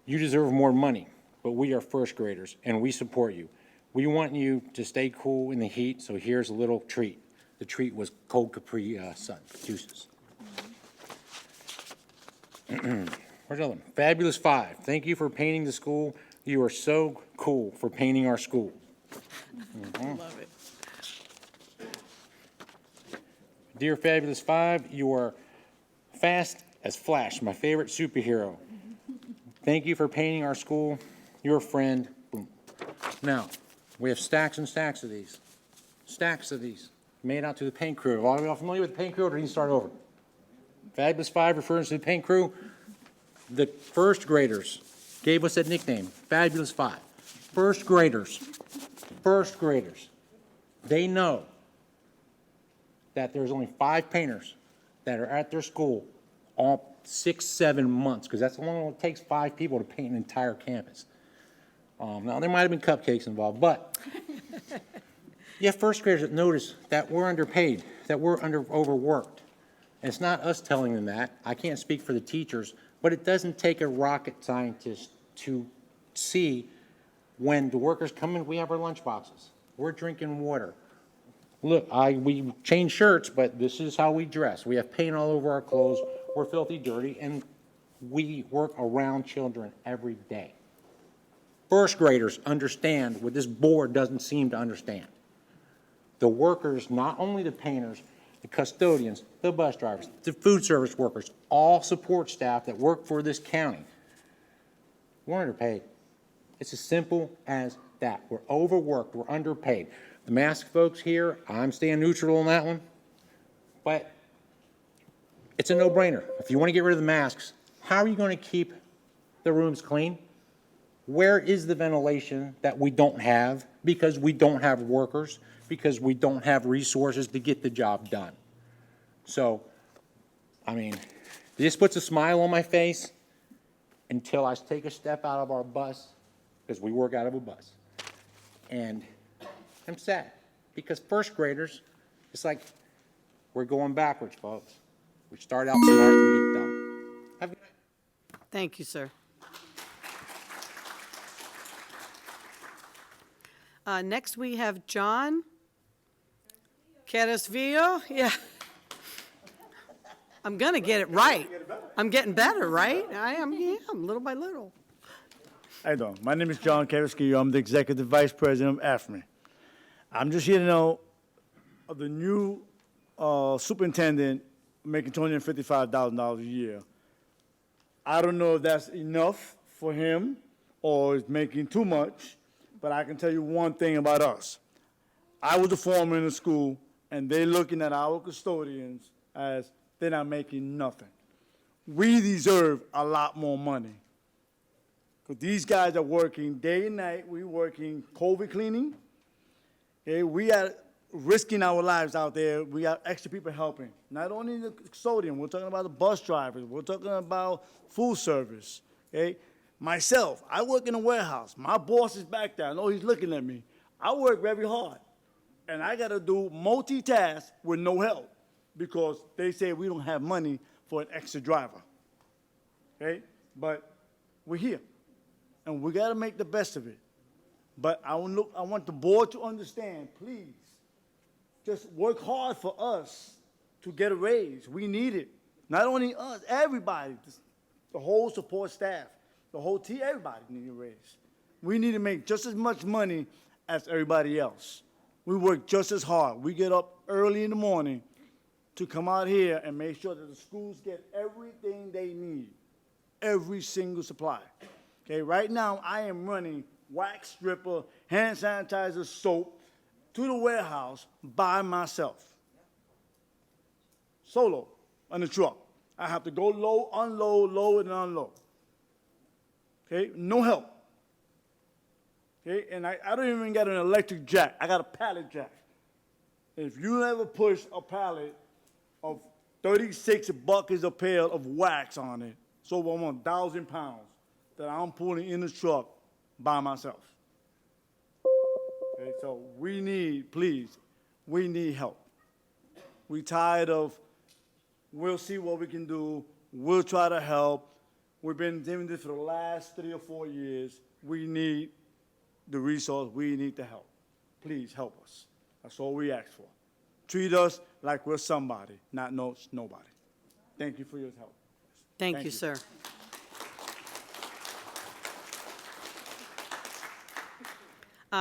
You deserve more money, but we are first graders, and we support you. We want you to stay cool in the heat, so here's a little treat. The treat was cold Capri Sun juices. Where's the other one? Fabulous Five. Thank you for painting the school. You are so cool for painting our school. Love it. Dear Fabulous Five, you are fast as Flash, my favorite superhero. Thank you for painting our school. Your friend. Boom. Now, we have stacks and stacks of these. Stacks of these. Made out to the paint crew. Are you familiar with the paint crew, or do you need to start over? Fabulous Five refers to the paint crew. The first graders gave us that nickname, Fabulous Five. First graders. They know that there's only 5 painters that are at their school all 6, 7 months, because that's the long it takes 5 people to paint an entire campus. Now, there might have been cupcakes involved, but you have first graders that notice that we're underpaid, that we're overworked. And it's not us telling them that. I can't speak for the teachers, but it doesn't take a rocket scientist to see when the workers come in, we have our lunch boxes. We're drinking water. Look, we change shirts, but this is how we dress. We have paint all over our clothes. We're filthy dirty, and we work around children every day. First graders understand what this board doesn't seem to understand. The workers, not only the painters, the custodians, the bus drivers, the food service workers, all support staff that work for this county, we're underpaid. It's as simple as that. We're overworked, we're underpaid. The mask folks here, I'm staying neutral on that one, but it's a no-brainer. If you want to get rid of the masks, how are you going to keep the rooms clean? Where is the ventilation that we don't have because we don't have workers, because we don't have resources to get the job done? So, I mean, this puts a smile on my face until I take a step out of our bus, because we work out of a bus. And I'm sad, because first graders, it's like we're going backwards, folks. We start out smart, we get dumb. Have a good night. Thank you, sir. Next, we have John Carasvillo. Yeah. I'm going to get it right. I'm getting better, right? I am, yeah, little by little. How you doing? My name is John Carasvillo. I'm the Executive Vice President of AFME. I'm just here to know of the new superintendent making $255,000 a year. I don't know if that's enough for him or is making too much, but I can tell you one thing about us. I was a foreman in the school, and they're looking at our custodians as they're not making nothing. We deserve a lot more money. Because these guys are working day and night. We're working COVID cleaning. Okay, we are risking our lives out there. We have extra people helping. Not only the custodian, we're talking about the bus drivers. We're talking about food service. Okay? Myself, I work in a warehouse. My boss is back there. I know he's looking at me. I work very hard. And I got to do multitask with no help because they say we don't have money for an extra driver. Okay? But we're here. And we got to make the best of it. But I want the board to understand, please, just work hard for us to get a raise. We need it. Not only us, everybody, the whole support staff, the whole team, everybody needs a raise. We need to make just as much money as everybody else. We work just as hard. We get up early in the morning to come out here and make sure that the schools get everything they need, every single supply. Okay, right now I am running wax stripper, hand sanitizer, soap to the warehouse by myself. Solo on the truck. I have to go load, and unload. Okay, no help. Okay, and I don't even get an electric jack. I got a pallet jack. If you ever push a pallet of 36 buckets of pail of wax on it, so over 1,000 pounds that I'm pulling in the truck by myself. Okay, so we need, please, we need help. We tired of, we'll see what we can do, we'll try to help. We've been doing this for the last 3 or 4 years. We need the resource, we need the help. Please help us. That's all we ask for. Treat us like we're somebody, not nobody. Thank you for your help. Thank you, sir.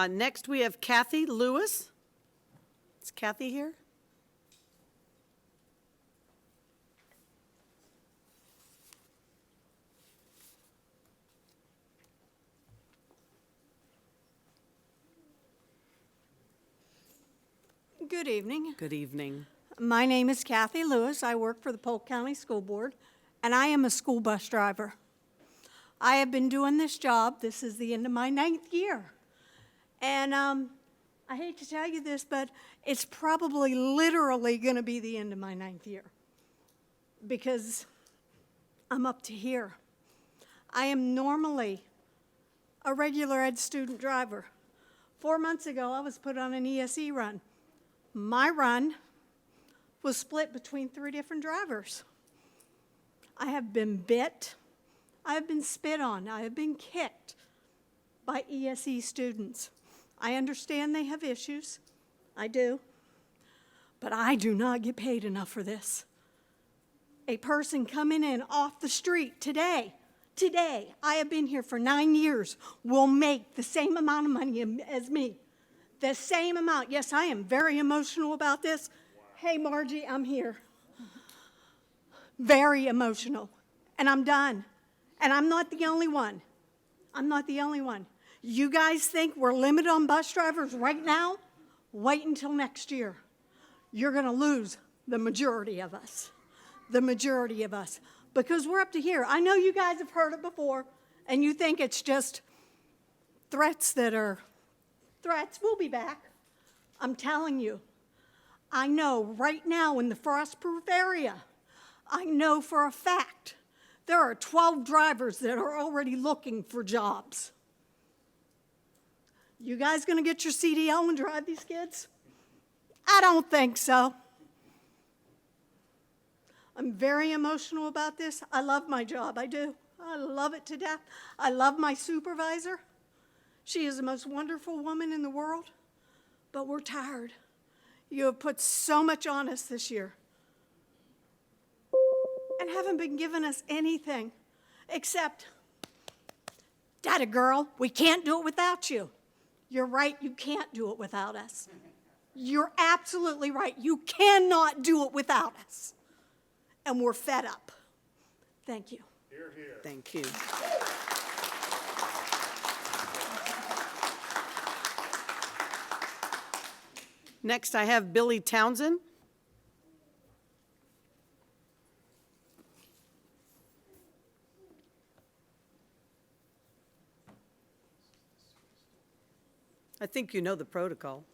Next, we have Kathy Lewis. Is Kathy here? Good evening. Good evening. My name is Kathy Lewis. I work for the Polk County School Board, and I am a school bus driver. I have been doing this job. This is the end of my 9th year. And I hate to tell you this, but it's probably literally going to be the end of my 9th year because I'm up to here. I am normally a regular ed student driver. 4 months ago, I was put on an ESE run. My run was split between 3 different drivers. I have been bit, I have been spit on, I have been kicked by ESE students. I understand they have issues, I do, but I do not get paid enough for this. A person coming in off the street today, I have been here for 9 years, will make the same amount of money as me. The same amount. Yes, I am very emotional about this. Hey, Margie, I'm here. Very emotional. And I'm done. And I'm not the only one. I'm not the only one. You guys think we're limited on bus drivers right now? Wait until next year. You're going to lose the majority of us. The majority of us. Because we're up to here. I know you guys have heard it before, and you think it's just threats that are threats. We'll be back. I'm telling you. I know right now in the Frostproof area, I know for a fact there are 12 drivers that are already looking for jobs. You guys gonna get your CDL and drive these kids? I don't think so. I'm very emotional about this. I love my job, I do. I love it to death. I love my supervisor. She is the most wonderful woman in the world, but we're tired. You have put so much on us this year and haven't been giving us anything except, "Daddy girl, we can't do it without you." You're right, you can't do it without us. You're absolutely right. You cannot do it without us. And we're fed up. Thank you. Hear, hear. Thank you. Next, I have Billy Townsend. I think you know the protocol.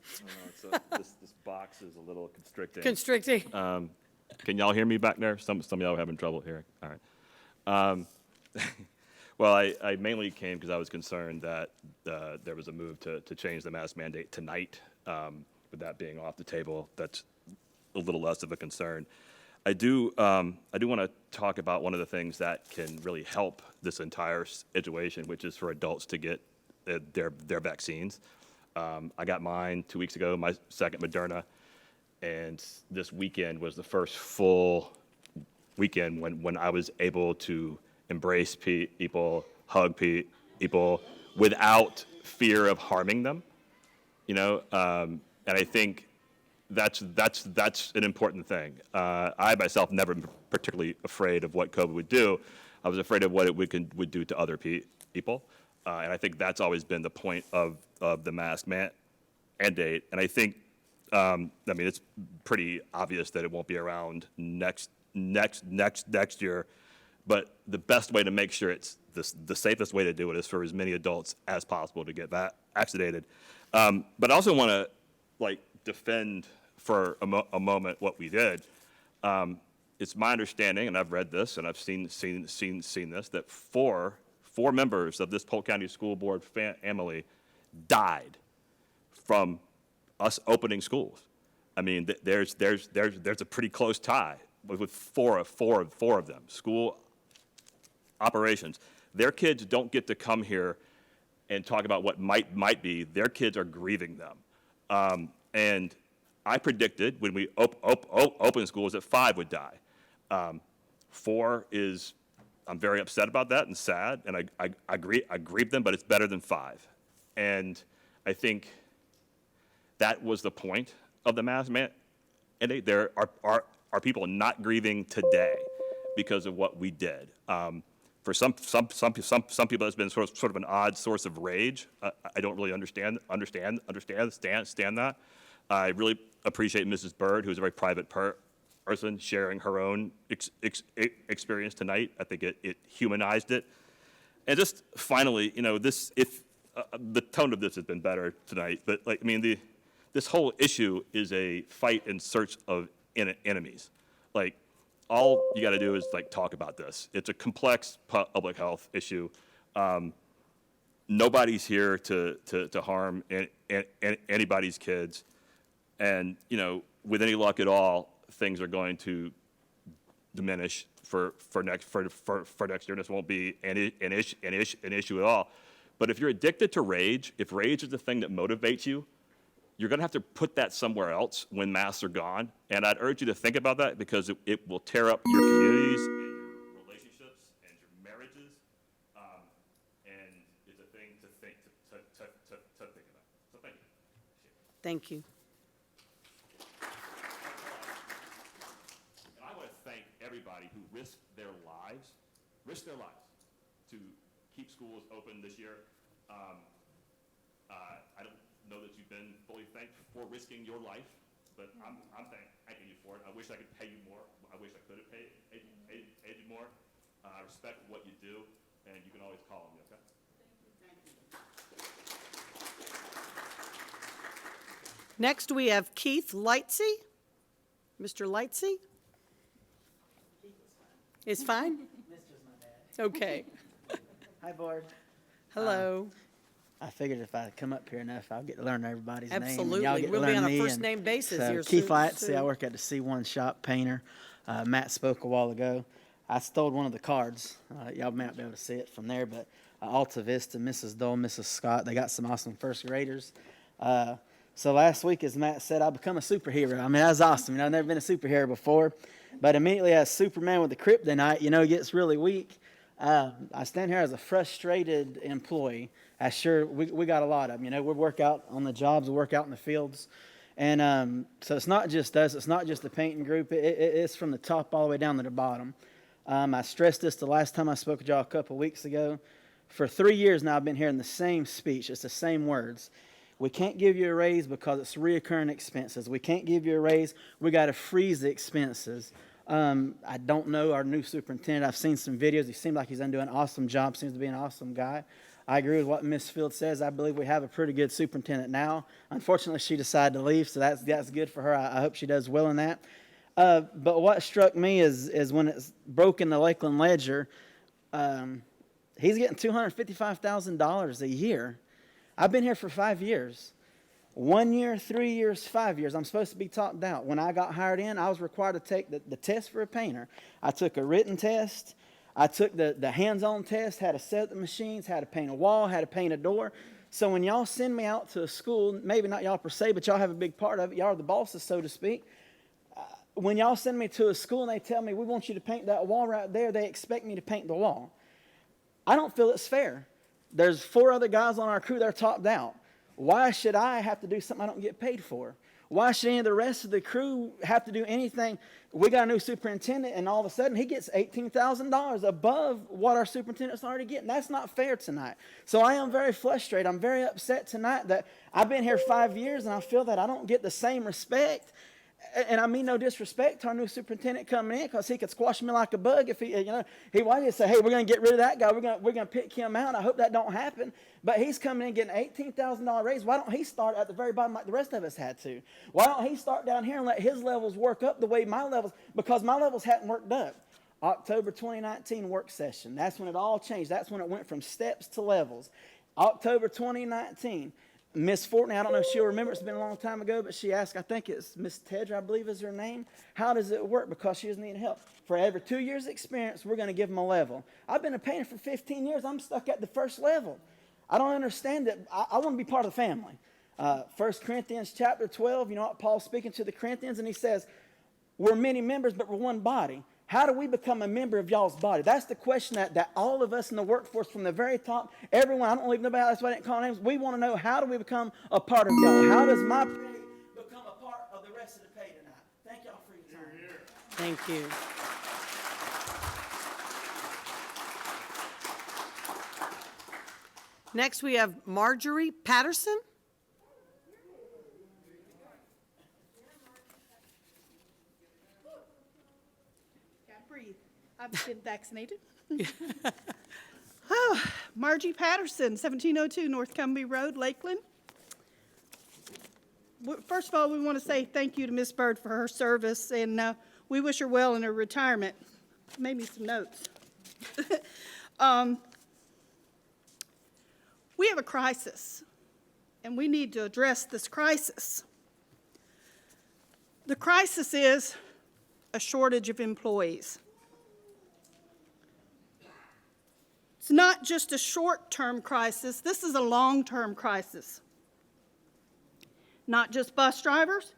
This box is a little constricting. Constricting. Can y'all hear me back there? Some of y'all are having trouble hearing. All right. Well, I mainly came because I was concerned that there was a move to change the mask mandate tonight. With that being off the table, that's a little less of a concern. I do want to talk about one of the things that can really help this entire situation, which is for adults to get their vaccines. I got mine 2 weeks ago, my second Moderna, and this weekend was the first full weekend when I was able to embrace people, hug people without fear of harming them. You know, and I think that's an important thing. I myself never been particularly afraid of what COVID would do. I was afraid of what it would do to other people, and I think that's always been the point of the mask mandate. And I think, I mean, it's pretty obvious that it won't be around next year. But the best way to make sure it's the safest way to do it is for as many adults as possible to get vaccinated. But I also want to defend for a moment what we did. It's my understanding, and I've read this, and I've seen this, that four members of this Polk County School Board family died from us opening schools. I mean, there's a pretty close tie with four of them. School operations. Their kids don't get to come here and talk about what might be. Their kids are grieving them. And I predicted when we open schools that 5 would die. 4 is I'm very upset about that and sad, and I grieve them, but it's better than 5. And I think that was the point of the mask mandate. There are people not grieving today because of what we did. For some people, that's been sort of an odd source of rage. I don't really understand that. I really appreciate Mrs. Bird, who's a very private person, sharing her own experience tonight. I think it humanized it. And just finally, the tone of this has been better tonight, but this whole issue is a fight in search of enemies. All you got to do is talk about this. It's a complex public health issue. Nobody's here to harm anybody's kids, and with any luck at all, things are going to diminish for next year. This won't be an issue at all. But if you're addicted to rage, if rage is the thing that motivates you, you're going to have to put that somewhere else when masks are gone. And I'd urge you to think about that, because it will tear up your communities and your relationships and your marriages. And it's a thing to think about. So thank you. Thank you. And I want to thank everybody who risked their lives to keep schools open this year. I don't know that you've been fully thanked for risking your life, but I'm thanking you for it. I wish I could pay you more. I wish I could have paid you more. I respect what you do, and you can always call on me, okay? Next, we have Keith Lightsey. Mr. Lightsey? Is fine? Okay. Hi, Board. Hello. I figured if I come up here enough, I'll get to learn everybody's name. Absolutely. And y'all get We'll to be learn on a me. first-name basis here Keith soon. Lightsey, I work at the C1 shop, painter. Matt spoke a while ago. I stole one of the cards. Y'all may not be able to see it from there, but Alta Vista, Mrs. Dole, Mrs. Scott, they got some awesome first graders. So last week, as Matt said, I become a superhero. I mean, that was awesome. I've never been a superhero before. But immediately as Superman with the kryptonite, he gets really weak. I stand here as a frustrated employee. We got a lot of them. We work out on the jobs, we work out in the fields. And so it's not just us. It's not just the painting group. It's from the top all the way down to the bottom. I stressed this the last time I spoke with y'all a couple of weeks ago. For 3 years now, I've been hearing the same speech. It's the same words. We can't give you a raise because it's reoccurring expenses. We can't give you a raise. We got to freeze the expenses. I don't know our new superintendent. I've seen some videos. He seems like he's doing an awesome job. Seems to be an awesome guy. I agree with what Ms. Field says. I believe we have a pretty good superintendent now. Unfortunately, she decided to leave, so that's good for her. I hope she does well in that. But what struck me is when it's broken the Lakeland Ledger, he's getting $255,000 a year. I've been here for 5 years. 1 year, 3 years, 5 years. I'm supposed to be topped out. When I got hired in, I was required to take the test for a painter. I took a written test. I took the hands-on test, had to set up the machines, had to paint a wall, had to paint a door. So when y'all send me out to a school, maybe not y'all per se, but y'all have a big part of it. Y'all are the bosses, so to speak. When y'all send me to a school and they tell me, we want you to paint that wall right there, they expect me to paint the wall. I don't feel it's fair. There's 4 other guys on our crew that are topped out. Why should I have to do something I don't get paid for? Why should any of the rest of the crew have to do anything? We got a new superintendent, and all of a sudden he gets $18,000 above what our superintendent's already getting. That's not fair tonight. So I am very frustrated. I'm very upset tonight that I've been here 5 years, and I feel that I don't get the same respect. And I mean no disrespect to our new superintendent coming in, because he could squash me like a bug if he wanted to say, hey, we're going to get rid of that guy. We're going to pick him out. I hope that don't happen. But he's coming in getting an $18,000 raise. Why don't he start at the very bottom like the rest of us had to? Why don't he start down here and let his levels work up the way my levels, because my levels hadn't worked up. October 2019 work session. That's when it all changed. That's when it went from steps to levels. October 2019. Miss Fortney, I don't know if she'll remember, it's been a long time ago, but she asked, I think it's Miss Tedra, I believe is her name, how does it work? Because she was needing help. For every 2 years experience, we're going to give them a level. I've been a painter for 15 years. I'm stuck at the first level. I don't understand it. I want to be part of the family. 1 Corinthians chapter 12, what Paul's speaking to the Corinthians, and he says, we're many members, but we're one body. How do we become a member of y'all's body? That's the question that all of us in the workforce from the very top, everyone, I don't leave nobody, that's why I didn't call names. We want to know, how do we become a part of y'all? How does my pay become a part of the rest of the pay tonight? Thank y'all for your time. Thank you. Next, we have Marjorie Patterson. Can't breathe. I've been vaccinated. Oh, Margie Patterson, 1702 North Cumbie Road, Lakeland. First of all, we want to say thank you to Ms. Bird for her service, and we wish her well in her retirement. Made me some notes. We have a crisis, and we need to address this crisis. The crisis is a shortage of employees. It's not just a short-term crisis, this is a long-term crisis. Not just bus drivers,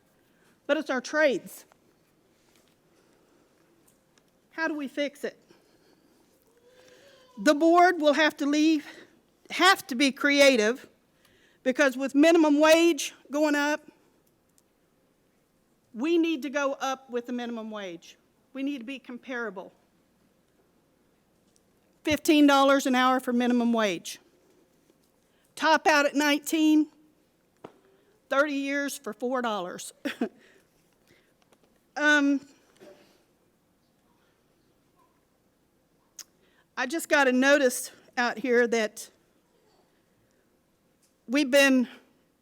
but it's our trades. How do we fix it? The board will have to be creative, because with minimum wage going up, we need to go up with the minimum wage. We need to be comparable. $15 an hour for minimum wage. Top out at 19, 30 years for $4. I just got a notice out here that we've been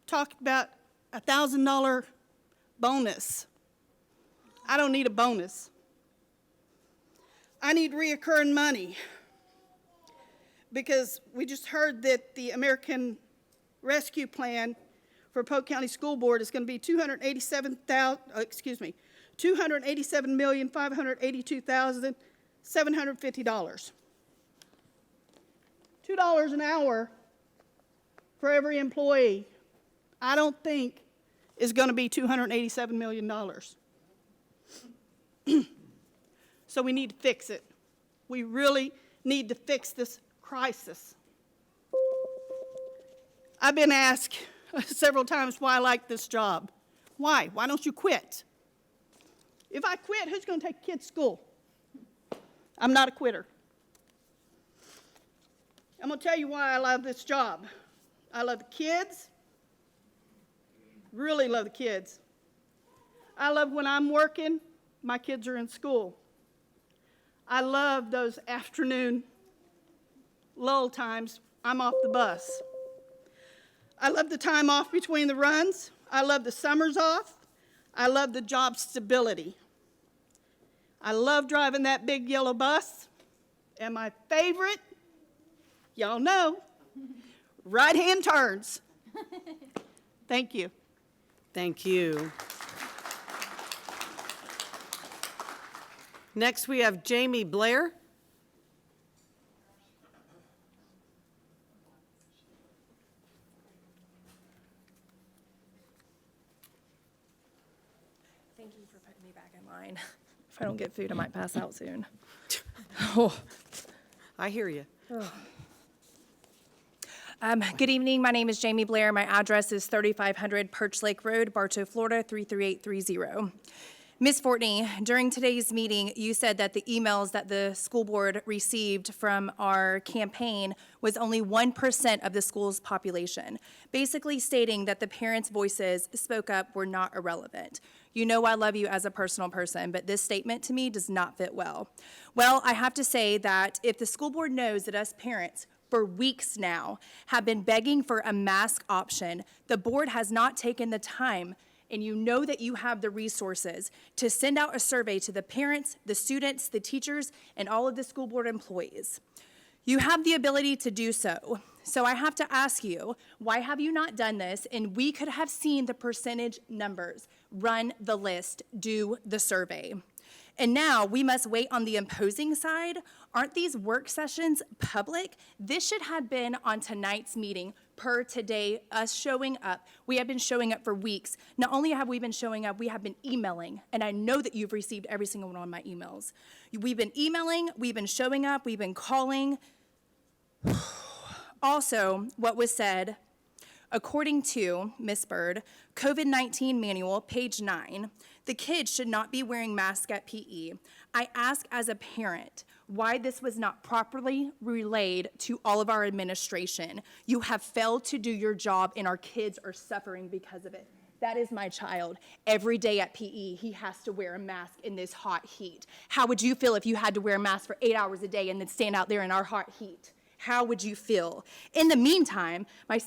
talking about a $1,000 bonus. I don't need a bonus. I need reoccurring money, because we just heard that the American Rescue Plan for Polk County School Board is going to be $287,582,750. $2 an hour for every employee, I don't think is going to be $287 million. So we need to fix it. We really need to fix this crisis. I've been asked several times why I like this job. Why? Why don't you quit? If I quit, who's going to take kids to school? I'm not a quitter. I'm going to tell you why I love this job. I love the kids, really love the kids. I love when I'm working, my kids are in school. I love those afternoon lull times I'm off the bus. I love the time off between the runs. I love the summers off. I love the job stability. I love driving that big yellow bus. And my favorite, y'all know, right-hand turns. Thank you. Thank you. Next, we have Jamie Blair. Thank you for putting me back in line. If I don't get food, I might pass out soon. Oh. I hear you. Good evening. My name is Jamie Blair. My address is 3500 Perch Lake Road, Bartow, Florida, 33830. Ms. Fortney, during today's meeting, you said that the emails that the school board received from our campaign was only 1% of the school's population, basically stating that the parents' voices spoke up were not irrelevant. You know I love you as a personal person, but this statement to me does not fit well. Well, I have to say that if the school board knows that us parents for weeks now have been begging for a mask option, the board has not taken the time, and you know that you have the resources to send out a survey to the parents, the students, the teachers, and all of the school board employees. You have the ability to do so. So I have to ask you, why have you not done this? And we could have seen the percentage numbers, run the list, do the survey. And now we must wait on the imposing side. Aren't these work sessions public? This should have been on tonight's meeting per today, us showing up. We have been showing up for weeks. Not only have we been showing up, we have been emailing, and I know that you've received every single one of my emails. We've been emailing, we've been showing up, we've been calling. Also, what was said, according to Ms. Bird, COVID-19 manual, page 9, the kids should not be wearing masks at PE. I ask as a parent why this was not properly relayed to all of our administration. You have failed to do your job and our kids are suffering because of it. That is my child. Every day at PE, he has to wear a mask in this hot heat. How would you feel if you had to wear a mask for 8 hours a day and then stand out there in our hot heat? How would you feel? In the meantime, my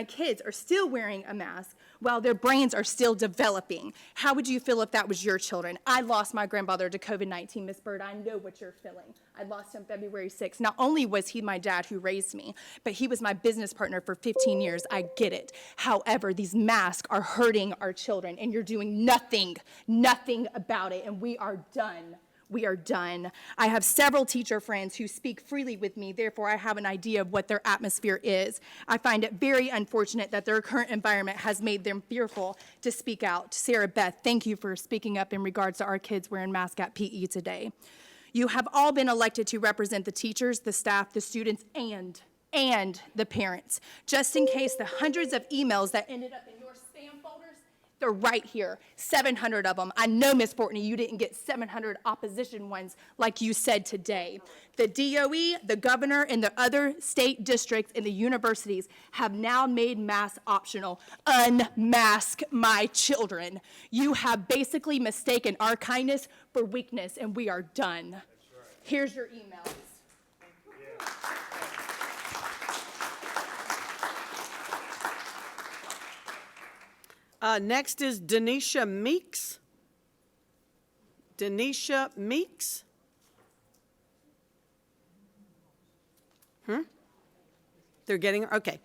kids are still wearing a mask while their brains are still developing. How would you feel if that was your children? I lost my grandfather to COVID-19, Ms. Bird. I know what you're feeling. I lost him February 6th. Not only was he my dad who raised me, but he was my business partner for 15 years. I get it. However, these masks are hurting our children, and you're doing nothing about it, and we are done. We are done. I have several teacher friends who speak freely with me, therefore I have an idea of what their atmosphere is. I find it very unfortunate that their current environment has made them fearful to speak out. Sarah Beth, thank you for speaking up in regards to our kids wearing masks at PE today. You have all been elected to represent the teachers, the staff, the students, and the parents. Just in case the hundreds of emails that ended up in your spam folders, they're right here, 700 of them. I know, Ms. Fortney, you didn't get 700 opposition ones like you said today. The DOE, the governor, and the other state districts and the universities have now made masks optional. Unmask my children. You have basically mistaken our kindness for weakness, and we are done. Here's your emails. Next is Denisha Meeks. Denisha Meeks. They're getting, okay.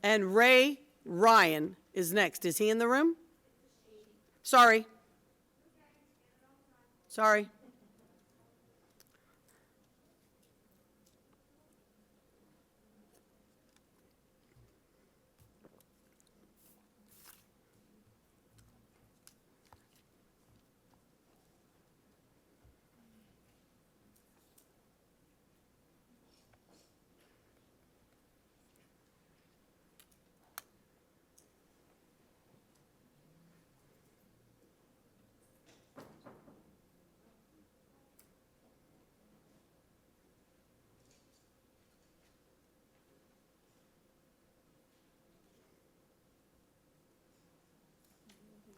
And Ray Ryan is next. Is he in the room? Sorry. Sorry.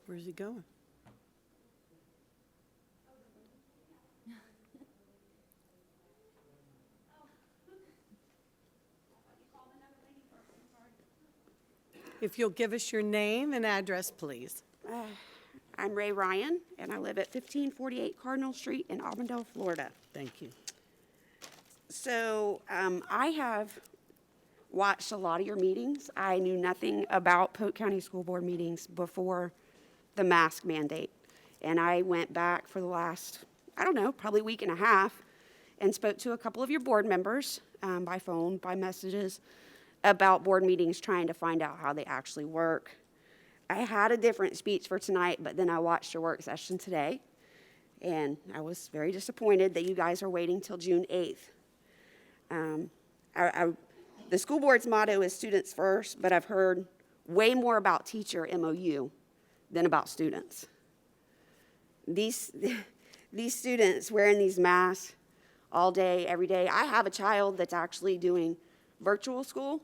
Where's he going? If you'll give us your name and address, please. I'm Ray Ryan, and I live at 1548 Cardinal Street in Auburndale, Florida. Thank you. So I have watched a lot of your meetings. I knew nothing about Polk County School Board meetings before the mask mandate. And I went back for the last, I don't know, probably week and a half and spoke to a couple of your board members by phone, by messages, about board meetings, trying to find out how they actually work. I had a different speech for tonight, but then I watched your work session today, and I was very disappointed that you guys are waiting till June 8th. The school board's motto is students first, but I've heard way more about teacher MOU than about students. These students wearing these masks all day, every day. I have a child that's actually doing virtual school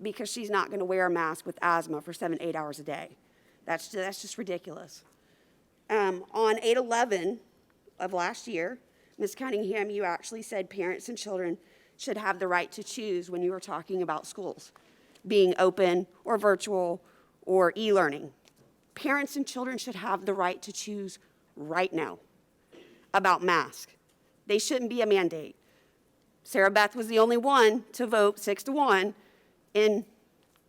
because she's not going to wear a mask with asthma for 7-8 hours a day. That's just ridiculous. On 8/11 of last year, Ms. Cunningham, you actually said parents and children should have the right to choose when you were talking about schools being open or virtual or e-learning. Parents and children should have the right to choose right now about masks. They shouldn't be a mandate. Sarah Beth was the only one to vote 6-1 in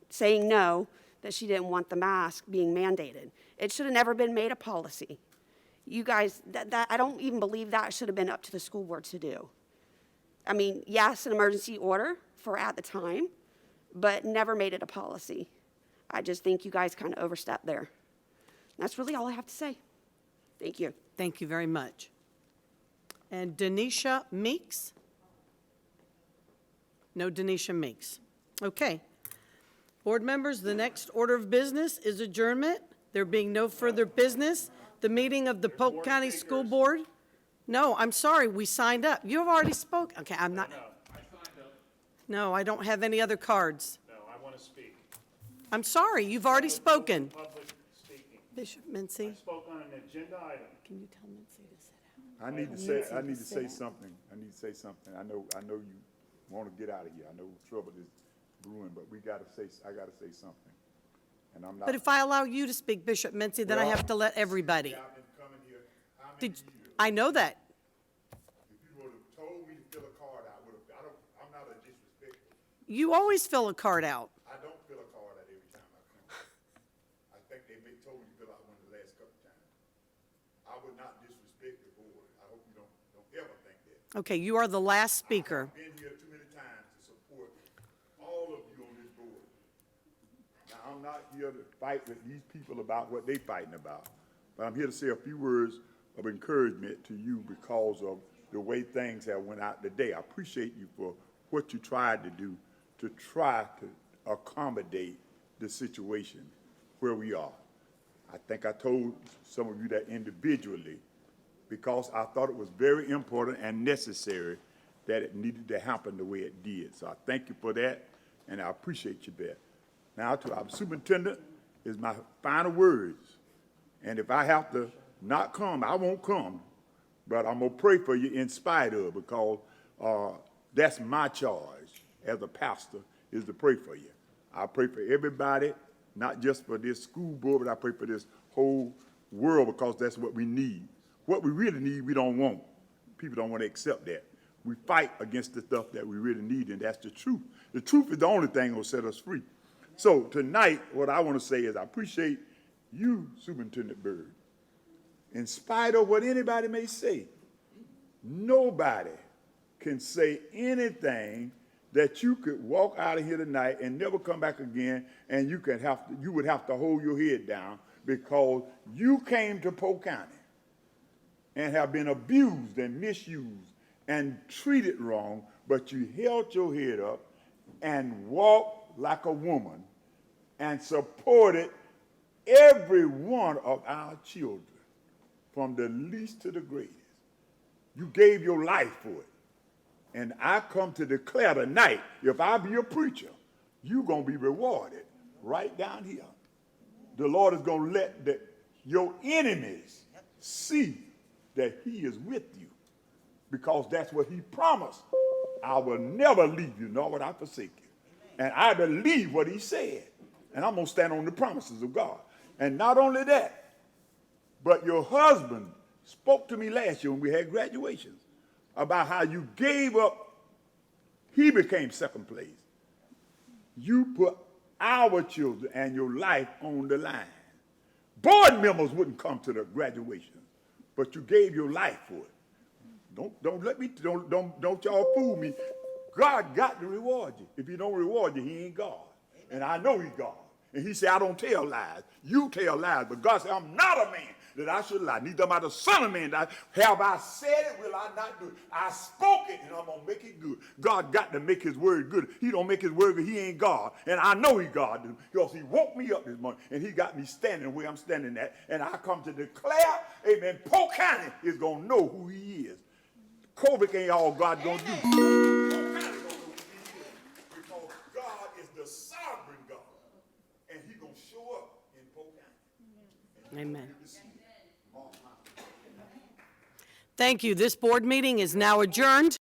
saying no, that she didn't want the mask being mandated. It should have never been made a policy. You guys, I don't even believe that should have been up to the school board to do. I mean, yes, an emergency order for for at the time, but never made it a policy. I just think you guys kind of overstepped there. That's really all I have to say. Thank you. Thank you very much. And Denisha Meeks? No Denisha Meeks. Okay. Board members, the next order of business is adjournment. There being no further business, the meeting of the Polk County School Board. No, I'm sorry, we signed up. You have already spoke. Okay, I'm not. No, I signed up. No, I don't have any other cards. No, I want to speak. I'm sorry, you've already spoken. Public speaking. Bishop Mincy, I spoke on an agenda item. can you tell Mincy to sit down? I need to say something. I need to say something. I know you want to get out of here. I know trouble is brewing, but I gotta say something. And I'm not. But if I allow you to speak, Bishop Mincy, then I have to let everybody. I've been coming here how many years? I know that. If you would have told me to fill a card out, I'm not a disrespectful. You always fill a card out. I don't fill a card out every time I come. I think they told me to fill out one of the last couple times. I would not disrespect the board. I hope you don't ever think that. Okay, you are the last speaker. I've been here too many times to support all of you on this board. Now, I'm not here to fight with these people about what they fighting about, but I'm here to say a few words of encouragement to you because of the way things have went out today. I appreciate you for what you tried to do to try to accommodate the situation where we are. I think I told some of you that individually because I thought it was very important and necessary that it needed to happen the way it did. So I thank you for that, and I appreciate you there. Now, to our superintendent is my final words. And if I have to not come, I won't come. But I'm going to pray for you in spite of, because that's my charge as a pastor, is to pray for you. I pray for everybody, not just for this school board, but I pray for this whole world, because that's what we need. What we really need, we don't want. People don't want to accept that. We fight against the stuff that we really need, and that's the truth. The truth is the only thing that will set us free. So tonight, what I want to say is I appreciate you, Superintendent Byrd. In spite of what anybody may say, nobody can say anything that you could walk out of here tonight and never come back again, and you would have to hold your head down because you came to Polk County and have been abused and misused and treated wrong, but you held your head up and walked like a woman and supported every one of our children, from the least to the greatest. You gave your life for it. And I come to declare tonight, if I be a preacher, you're going to be rewarded right down here. The Lord is going to let your enemies see that he is with you, because that's what he promised. I will never leave you, nor will I forsake you. And I believe what he said. And I'm going to stand on the promises of God. And not only that, but your husband spoke to me last year when we had graduations about how you gave up. He became second place. You put our children and your life on the line. Board members wouldn't come to the graduation, but you gave your life for it. Don't y'all fool me. God got to reward you. If he don't reward you, he ain't God. And I know he's God. And he said, I don't tell lies. You tell lies. But God said, I'm not a man that I should lie. Neither am I the son of man that have I said it, will I not do it. I spoke it, and I'm going to make it good. God got to make his word good. He don't make his word good. He ain't God. And I know he's God, because he woke me up this morning, and he got me standing where I'm standing at. And I come to declare, amen, Polk County is going to know who he is. COVID ain't all God going to do. Polk County going to know who he is, because God is the sovereign God. And he's going to show up in Polk County. Amen. Thank you. This board meeting is now adjourned.